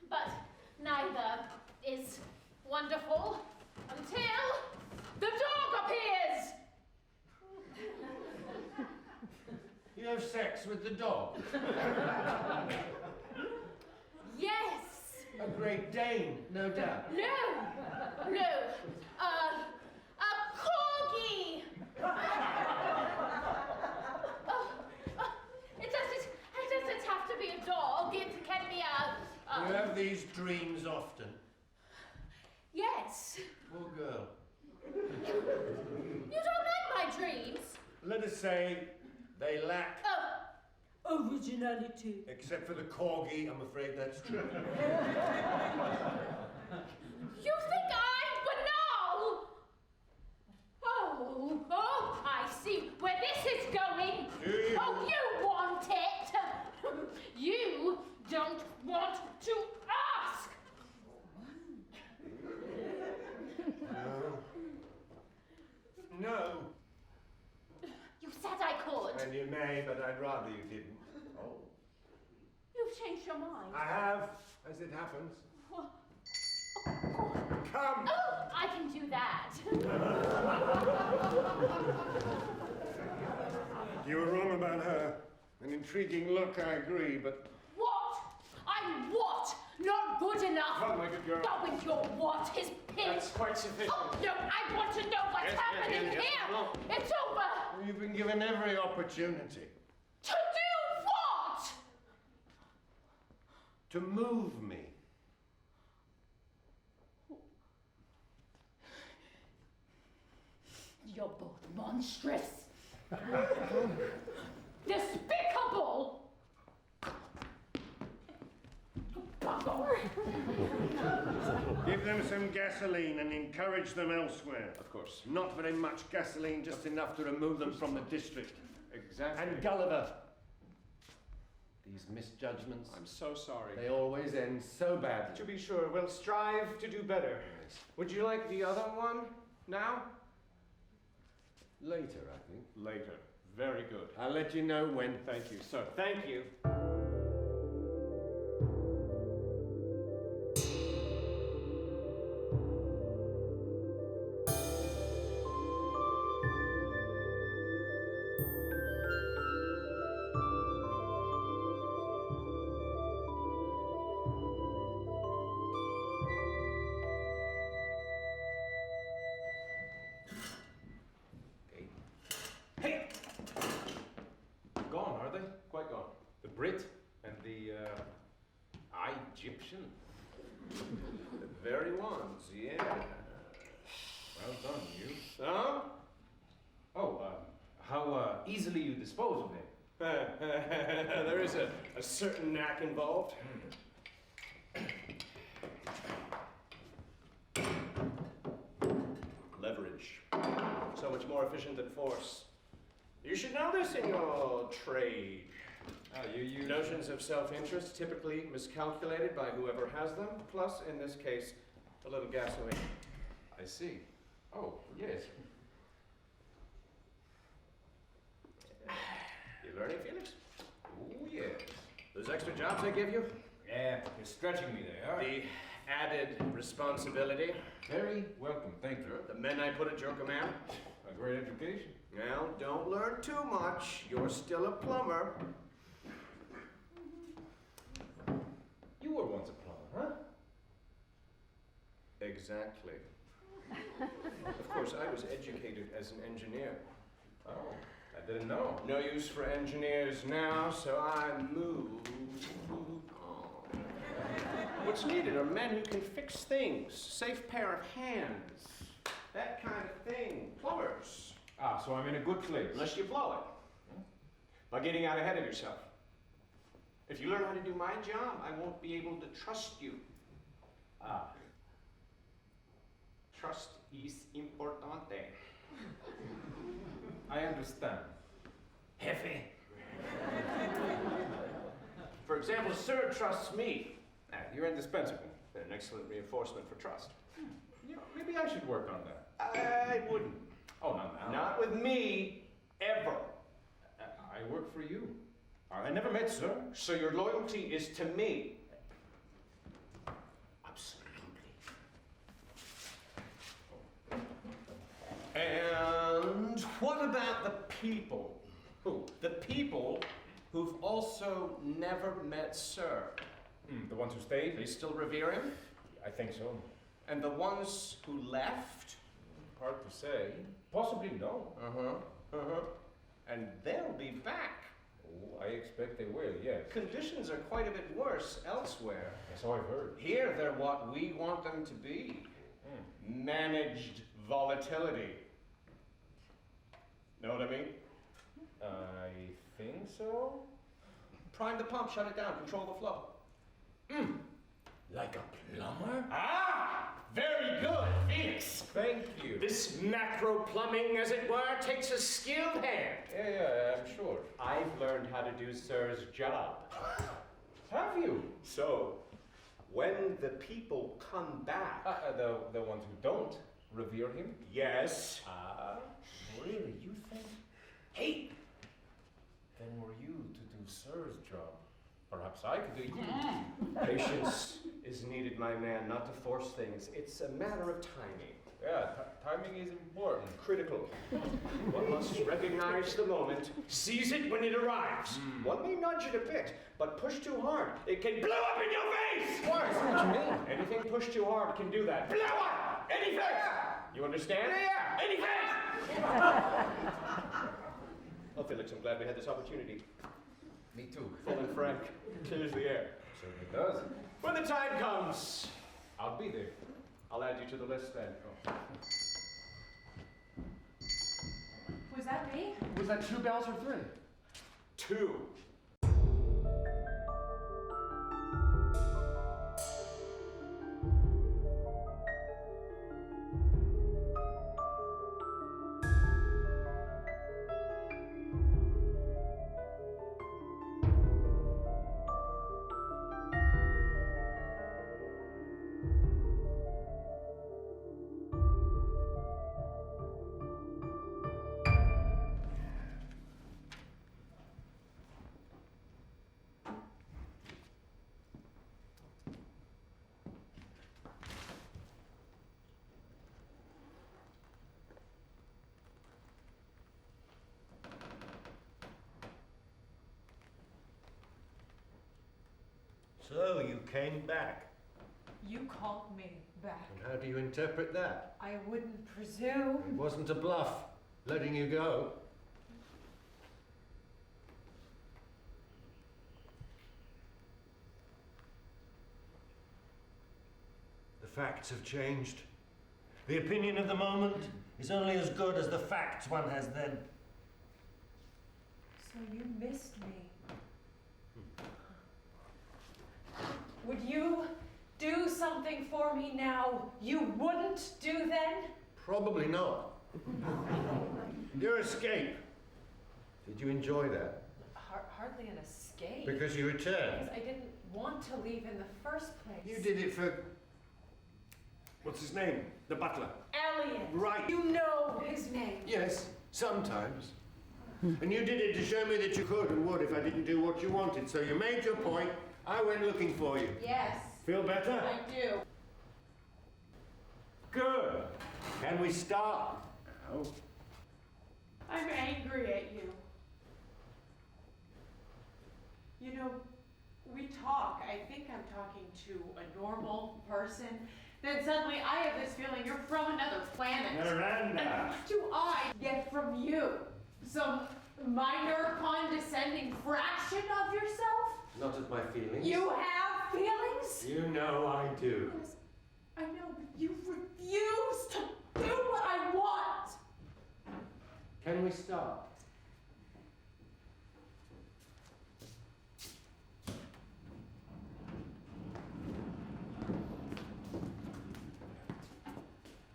But neither is wonderful until the dog appears. You have sex with the dog? Yes. A Great Dane, no doubt. No. A corgi. It doesn't have to be a dog. It can be a. You have these dreams often. Yes. Poor girl. You don't like my dreams. Let us say they lack, Originality. except for the corgi, I'm afraid that's true. You think I'm banal? Oh, I see where this is going. Do you? Oh, you want it. You don't want to ask. No. You said I could. And you may, but I'd rather you didn't. Oh. You've changed your mind. I have, as it happens. Oh, Come! oh, I can do that. You were wrong about her. An intriguing look, I agree, but What? I'm what? Not not good enough. Come, my good girl. Go with your what? His pig? That's quite sufficient. Oh, no, I want to know what's happening here. No. It's over. You've been given every opportunity To do what? to move me. You're both monstrous. Despicable. Bugger. Give them some gasoline and encourage them elsewhere. Of course. Not very much gasoline, just enough to remove them from the district. Exactly. And Gulliver. These misjudgments, I'm so sorry. They always end so badly. To be sure, we'll strive to do better. Would you like the other one now? Later, I think. Later. Very good. I'll let you know when. Thank you, sir. Thank you. Hey! Gone, are they? Quite gone. The Brit and the Egyptian. The very ones, yeah. Well done, you. Huh? Oh, how easily you dispose of them. There is a certain knack involved. Leverage. So much more efficient than force. You should know this in your trade. You Notions of self-interest typically miscalculated by whoever has them, plus, in this case, a little gasoline. I see. Oh, yes. You learning, Felix? Oh, yes. Those extra jobs I give you? Yeah, you're stretching me there. The added responsibility? Very welcome, thank you. The men I put at your command? A great education. Well, don't learn too much. You're still a plumber. You were once a plumber, huh? Exactly. Of course, I was educated as an engineer. Oh, I didn't know. No use for engineers now, so I moved on. What's needed are men who can fix things, safe pair of hands, that kind of thing. Plumbers. Ah, so I'm in a good place. Unless you blow it. By getting out ahead of yourself. If you learn how to do my job, I won't be able to trust you. Ah, Trust is importante. I understand. Jefe. For example, Sir trusts me. Ah, you're indispensable. An excellent reinforcement for trust. Yeah, maybe I should work on that. I wouldn't. Oh, not now. Not with me, ever. I work for you. I never met Sir. So your loyalty is to me. Absolutely. And what about the people? Who? The people who've also never met Sir. The ones who stayed? They still revere him? I think so. And the ones who left? Hard to say. Possibly no. And they'll be back. Oh, I expect they will, yes. Conditions are quite a bit worse elsewhere. So I've heard. Here, they're what we want them to be. Managed volatility. Know what I mean? I think so. Prime the pump, shut it down, control the flow. Like a plumber? Ah! Very good, Felix. Thank you. This macro plumbing, as it were, takes a skilled hand. Yeah, I'm sure. I've learned how to do Sir's job. Have you? So, when the people come back, The ones who don't revere him? yes, Really? You think? Hey! Then were you to do Sir's job? Perhaps I could do patience is needed, my man, not to force things. It's a matter of timing. Yeah, timing is important. Critical. One must recognize the moment, seize it when it arrives. One may nudge it a bit, but push too hard. It can blow up in your face! Why? Anything pushed too hard can do that. Blow up! Anything! You understand? Yeah! Anything! Well, Felix, I'm glad we had this opportunity. Me too. Full and frank. Clears the air. Certainly does. When the time comes, I'll be there. I'll add you to the list then. Was that me? Was that 2 bells or 3? 2. So you came back. You called me back. And how do you interpret that? I wouldn't presume. It wasn't a bluff, letting you go. The facts have changed. The opinion of the moment is only as good as the facts one has then. So you missed me. Would you do something for me now you wouldn't do then? Probably not. Your escape. Did you enjoy that? Hardly an escape. Because you returned. Because I didn't want to leave in the first place. You did it for... What's his name? The butler. Elliot. Right. You know his name. Yes, sometimes. And you did it to show me that you could and would if I didn't do what you wanted. So you made your point. I went looking for you. Yes. Feel better? I do. Good. Can we start now? I'm angry at you. You know, we talk. I think I'm talking to a normal person. Then suddenly I have this feeling you're from another planet. Miranda! And what do I get from you? Some minor condescending fraction of yourself? Not of my feelings. You have feelings? You know I do. Yes, I know, but you refuse to do what I want. Can we start?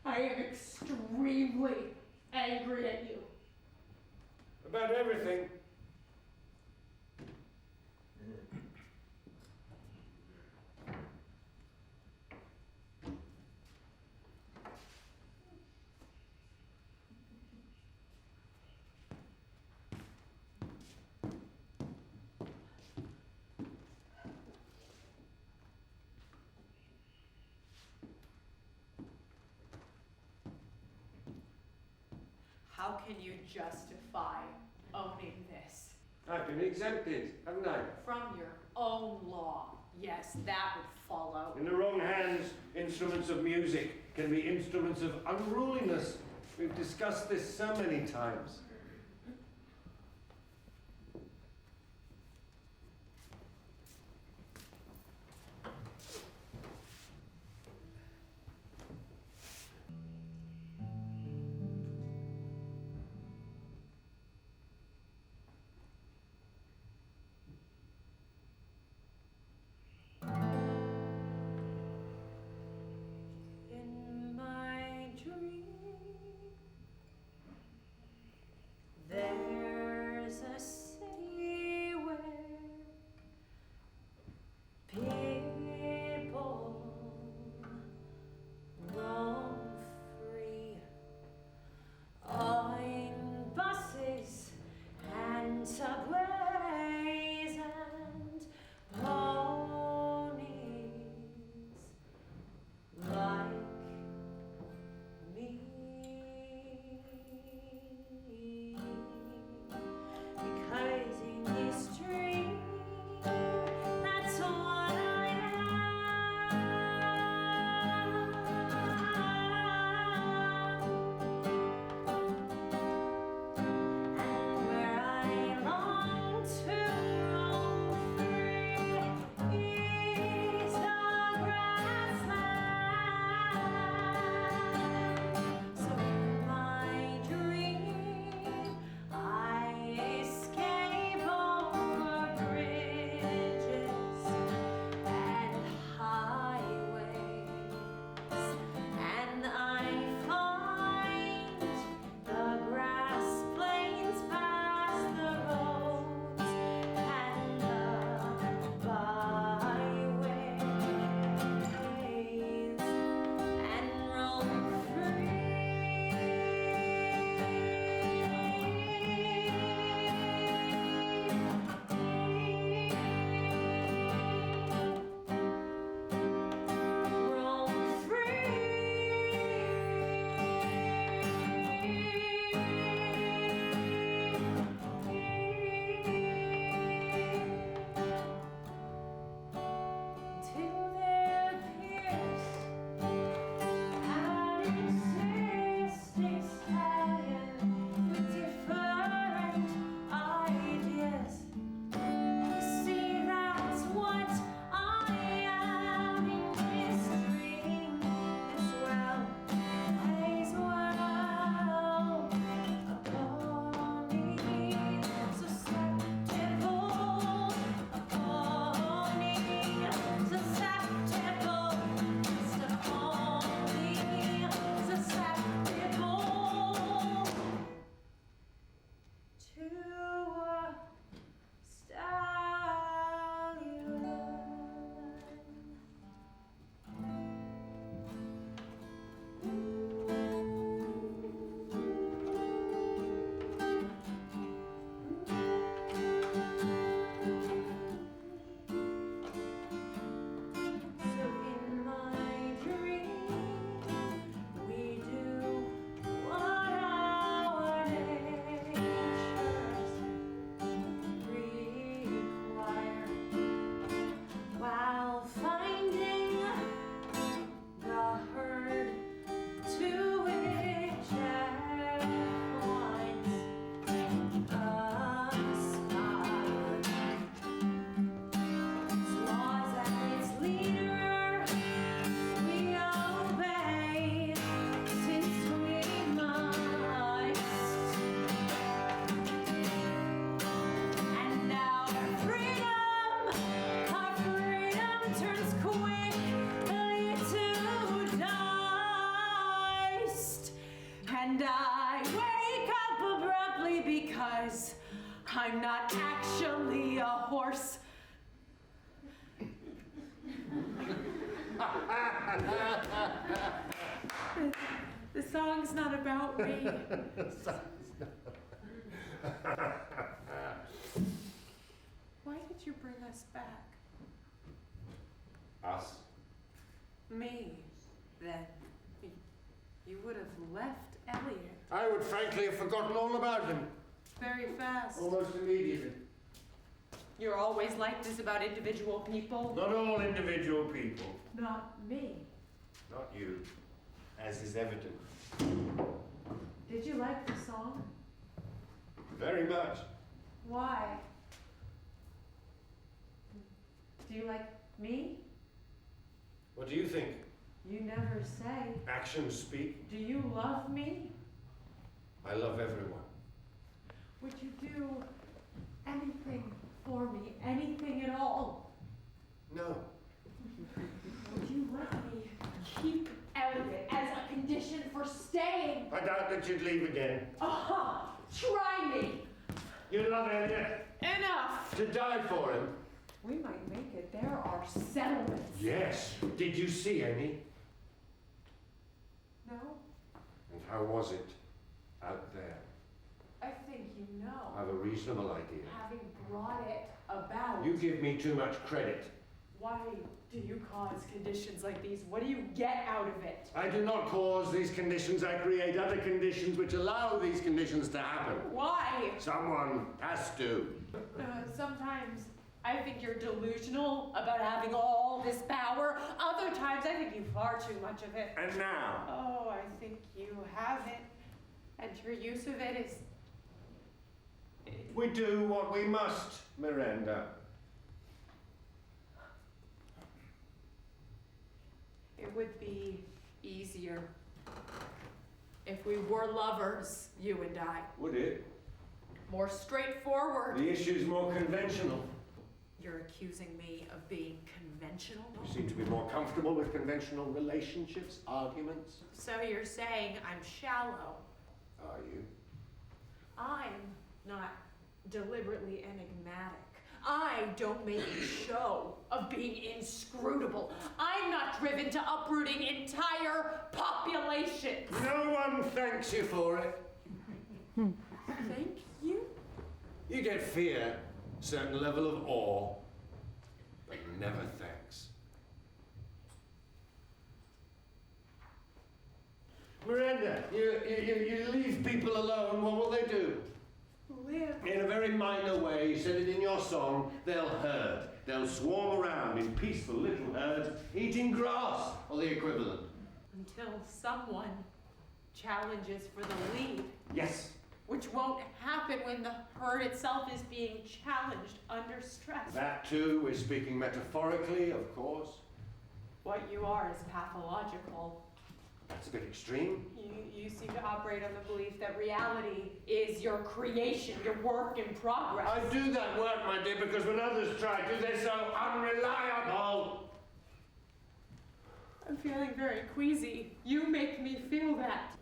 I am extremely angry at you. About everything. How can you justify owning this? I've been exempted, haven't I? From your own law. Yes, that would follow. In the wrong hands, instruments of music can be instruments of unruliness. We've discussed this so many times. In my dream, I'm not actually a horse. The song's not about me. Why did you bring us back? Us? Me, then. You would have left Elliot I would frankly have forgotten all about him. very fast. Almost immediately. You're always like this about individual people. Not all individual people. Not me. Not you. As is evident. Did you like the song? Very much. Why? Do you like me? What do you think? You never say. Actions speak. Do you love me? I love everyone. Would you do anything for me? Anything at all? No. Would you let me keep Elliot as a condition for staying? I doubt that you'd leave again. Try me! You love Elliot. Enough! To die for him. We might make it. There are settlements. Yes. Did you see any? No? And how was it out there? I think you know. I have a reasonable idea. Having brought it about. You give me too much credit. Why do you cause conditions like these? What do you get out of it? I do not cause these conditions. I create other conditions which allow these conditions to happen. Why? Someone has to. Sometimes I think you're delusional about having all this power. Other times I think you've far too much of it. And now? Oh, I think you have it. And your use of it is... We do what we must, Miranda. It would be easier if we were lovers, you and I. Would it? More straightforward. The issue's more conventional. You're accusing me of being conventional? You seem to be more comfortable with conventional relationships, arguments. So you're saying I'm shallow. Are you? I'm not deliberately enigmatic. I don't make a show of being inscrutable. I'm not driven to uprooting entire populations. No one thanks you for it. Thank you? You get fear, a certain level of awe, but never thanks. Miranda, you leave people alone, what will they do? Live. In a very minor way, you said it in your song, they'll herd. They'll swarm around in peaceful little herds, eating grass, or the equivalent. Until someone challenges for the lead. Yes. Which won't happen when the herd itself is being challenged under stress. That too is speaking metaphorically, of course. What you are is pathological. That's a bit extreme. You seem to operate on the belief that reality is your creation, your work in progress. I do that work, my dear, because when others try to, they're so unreliable. I'm feeling very queasy. You make me feel that.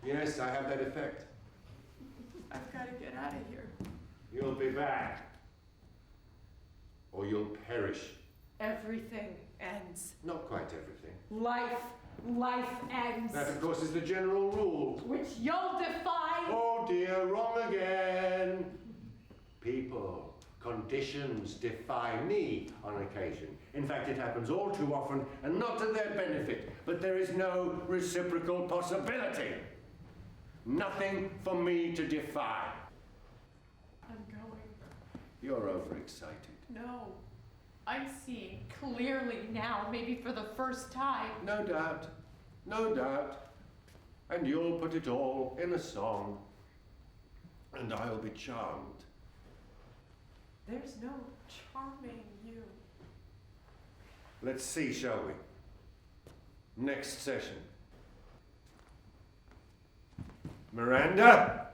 Yes, I have that effect. I've got to get out of here. You'll be back. Or you'll perish. Everything ends. Not quite everything. Life ends. That, of course, is the general rule. Which you'll defy. Oh dear, wrong again. People, conditions defy me on occasion. In fact, it happens all too often and not to their benefit. But there is no reciprocal possibility. Nothing for me to defy. I'm going. You're overexcited. No. I'm seeing clearly now, maybe for the first time. No doubt. No doubt. And you'll put it all in a song. And I'll be charmed. There's no charming you. Let's see, shall we? Next session. Miranda?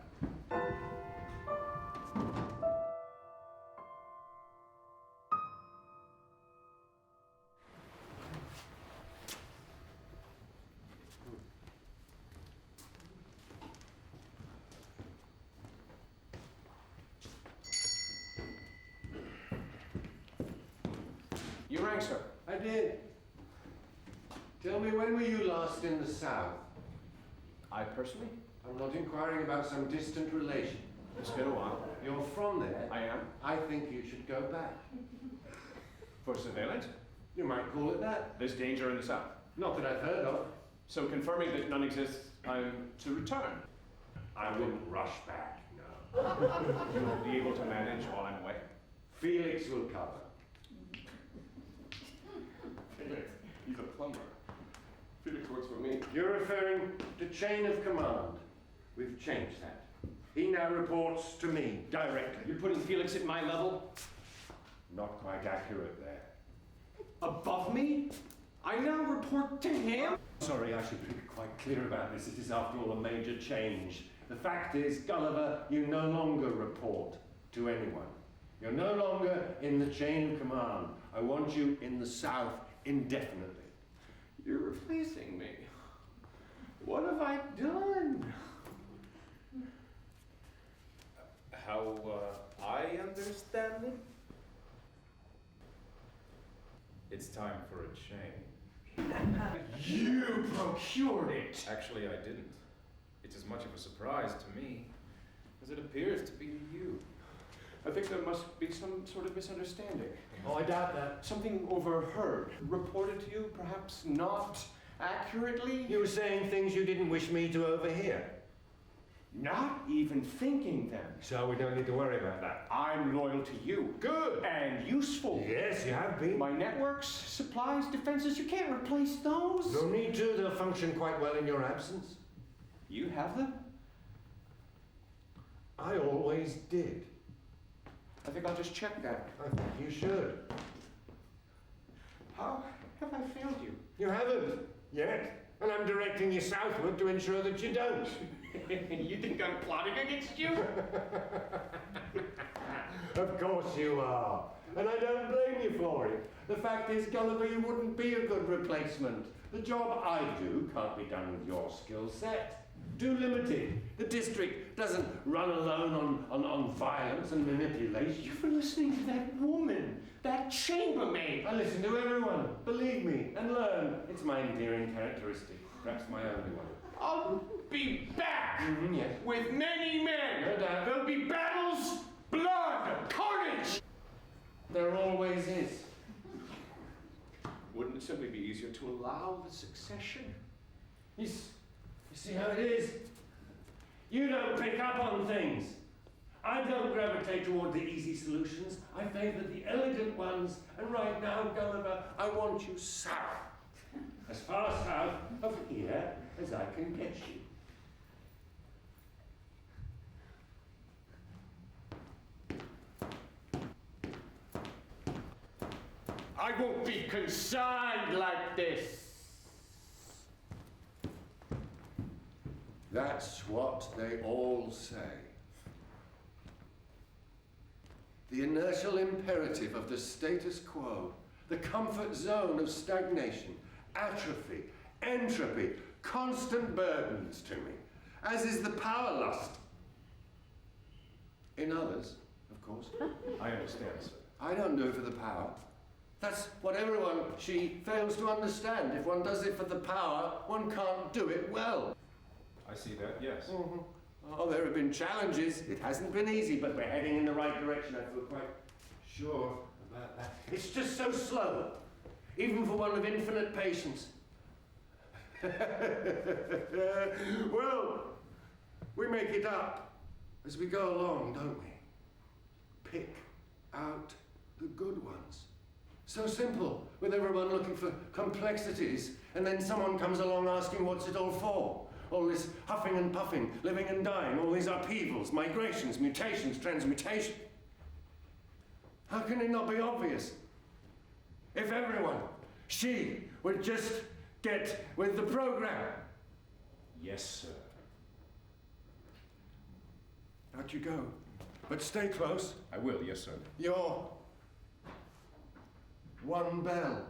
You rang, sir. I did. Tell me, when were you last in the South? I personally? I'm not inquiring about some distant relation. It's been a while. You're from there. I am. I think you should go back. For surveillance? You might call it that. There's danger in the south. Not that I've heard of. So confirming that none exists, I'm to return. I wouldn't rush back, no. You will be able to manage while I'm away. Felix will cover. Felix, he's a plumber. Felix works for me. You're referring to chain of command. We've changed that. He now reports to me directly. You're putting Felix at my level? Not quite accurate there. Above me? I now report to him? Sorry, I should be quite clear about this. It is, after all, a major change. The fact is, Gulliver, you no longer report to anyone. You're no longer in the chain of command. I want you in the South indefinitely. You're replacing me. What have I done? How I understand it, it's time for a change. You procured it! Actually, I didn't. It's as much of a surprise to me as it appears to be to you. I think there must be some sort of misunderstanding. Oh, I doubt that. Something overheard. Reported to you, perhaps not accurately? You were saying things you didn't wish me to overhear. Not even thinking them. So we don't need to worry about that. I'm loyal to you. Good. And useful. Yes, you have been. My networks, supplies, defenses, you can't replace those. No need to. They'll function quite well in your absence. You have them? I always did. I think I'll just check that. I think you should. How have I failed you? You haven't yet. And I'm directing you southward to ensure that you don't. You think I'm plotting against you? Of course you are. And I don't blame you for it. The fact is, Gulliver, you wouldn't be a good replacement. The job I do can't be done with your skill set. Too limited. The district doesn't run alone on violence and manipulation. You were listening to that woman, that chambermaid. I listen to everyone, believe me, and learn. It's my endearing characteristic, perhaps my only one. I'll be back Yes. with many men. No doubt. There'll be battles, blood, carnage. There always is. Wouldn't it simply be easier to allow the succession? You see how it is? You don't pick up on things. I don't gravitate toward the easy solutions. I favor the elegant ones. And right now, Gulliver, I want you south. As far south of here as I can get you. I won't be consigned like this. That's what they all say. The inertial imperative of the status quo, the comfort zone of stagnation, atrophy, entropy, constant burdens to me, as is the power lust. In others, of course. I understand, sir. I don't do it for the power. That's what everyone, she fails to understand. If one does it for the power, one can't do it well. I see that, yes. Mm-hmm. Oh, there have been challenges. It hasn't been easy, but we're heading in the right direction. I feel quite sure about that. It's just so slow, even for one of infinite patience. Well, we make it up as we go along, don't we? Pick out the good ones. So simple, with everyone looking for complexities, and then someone comes along asking what's it all for. All this huffing and puffing, living and dying, all these upheavals, migrations, mutations, transmutation. How can it not be obvious? If everyone, she, would just get with the program. Yes, sir. Out you go. But stay close. I will, yes, sir. You're one bell.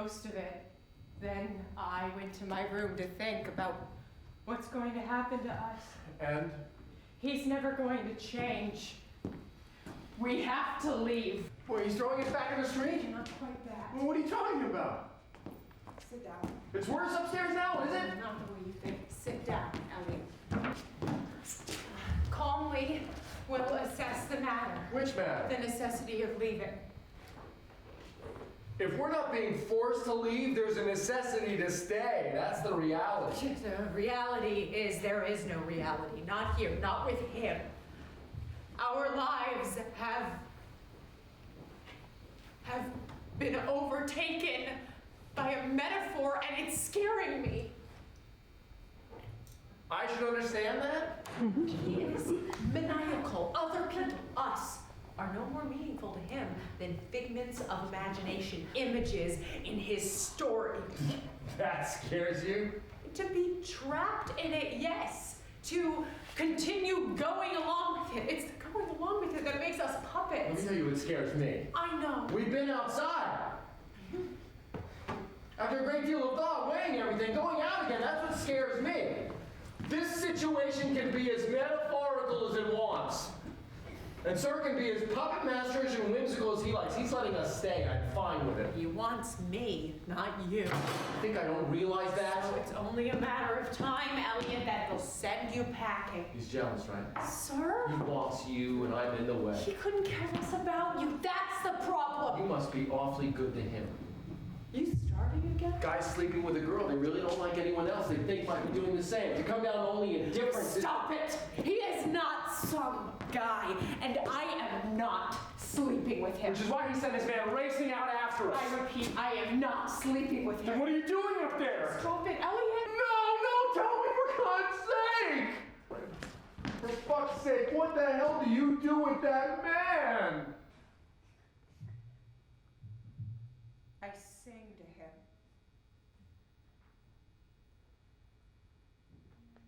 most of it. Then I went to my room to think about what's going to happen to us. And? He's never going to change. We have to leave. Boy, he's throwing us back in the street? Not quite that. Well, what are you talking about? Sit down. It's worse upstairs now, is it? Not the way you think. Sit down, Elliot. Calmly, we'll assess the matter. Which matter? The necessity of leaving. If we're not being forced to leave, there's a necessity to stay. That's the reality. The reality is there is no reality. Not here, not with him. Our lives have been overtaken by a metaphor, and it's scaring me. I should understand that? He is maniacal. Other people, us, are no more meaningful to him than figments of imagination, images in his story. That scares you? To be trapped in it, yes. To continue going along with it. It's the going along with it that makes us Let puppets. me tell you what scares me. I know. We've been outside. After a great deal of thought, weighing everything, going out again, that's what scares me. This situation can be as metaphorical as it wants. And Sir can be as puppet masterish and whimsical as he likes. He's letting us stay. I'm fine with it. He wants me, not you. You think I don't realize that? So it's only a matter of time, Elliot, that he'll send you packing. He's jealous, right? Sir? He wants you and I'm in the way. He couldn't care less about you. That's the problem. You must be awfully good to him. You starting again? Guys sleeping with a girl, they really don't like anyone else. They think might be doing the same. To come down only in difference. Stop it! He is not some guy, and I am not sleeping with him. Which is why he sent his man racing out after us. I repeat, I am not sleeping with Then him. what are you doing up there? Stop it, Elliot! No, tell me for God's sake! For fuck's sake, what the hell do you do with that man? I sing to him.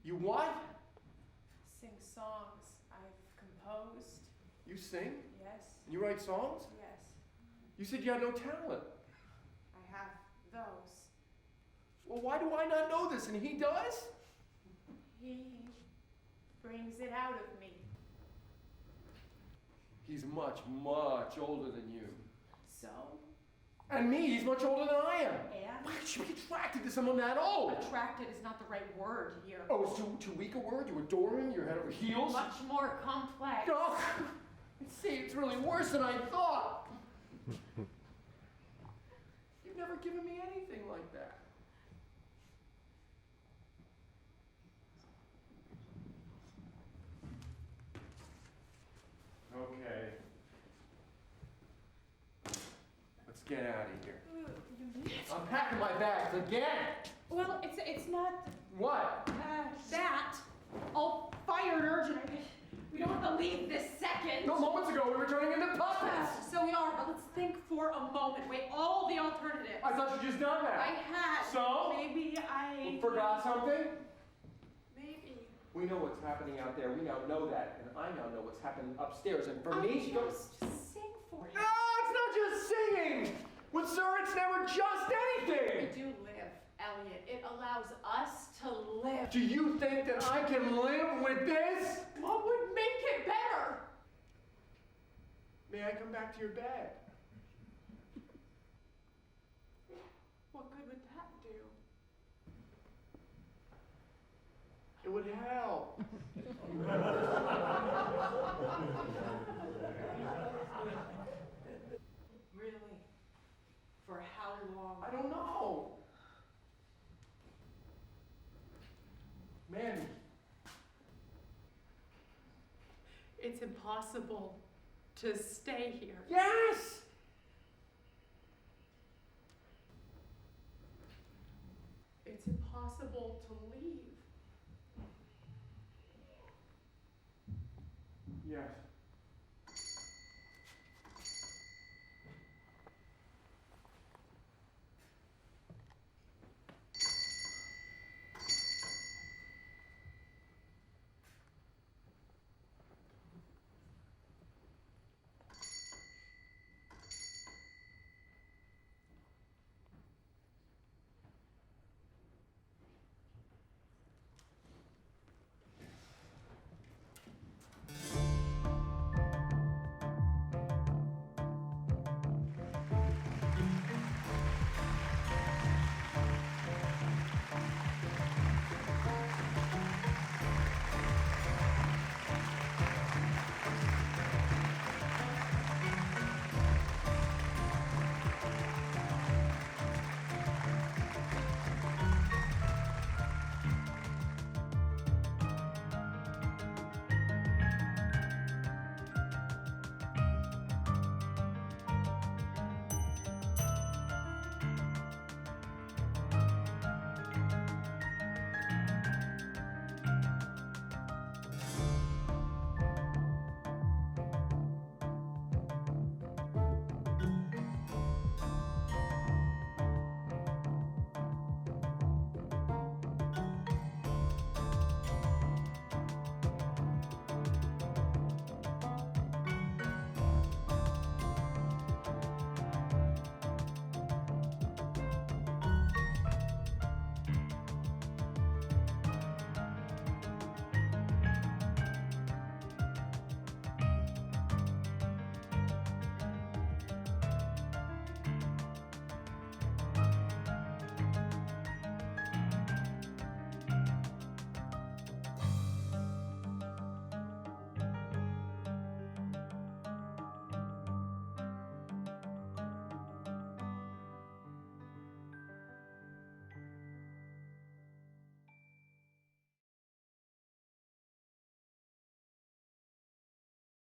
You what? Sing songs I've composed. You sing? Yes, You write songs? yes, You said you had no talent. I have those. Well, why do I not know this and he does? He brings it out of me. He's much, much older than you. So, And me, he's much older than I am. and Why should you be attracted to someone that old? attracted is not the right word here. Oh, it's too weak a word? You adore him? You're head over heels? Much more complex. No. See, it's really worse than I thought. You've never given me anything like that. Okay. Let's get out of here. I'm packing my bags again. Well, it's not What? that. All fired urgent. We don't have to leave this second. No, moments ago we were turning into puppets. So we are, but let's think for a moment. Weigh all the alternatives. I thought you just done I that. had. So? Maybe I Forgot something? Maybe. We know what's happening out there. We now know that. And I now know what's happening upstairs. And for me, Just sing for No, him. it's not just singing. With Sir, it's never just We anything. do live, Elliot. It allows us to live. Do you think that I can live with this? What would make it better? May I come back to your bed? What good would that do? It would help. Really? For how long? I don't know. Man, It's impossible to stay here. yes! It's impossible to leave. Yes.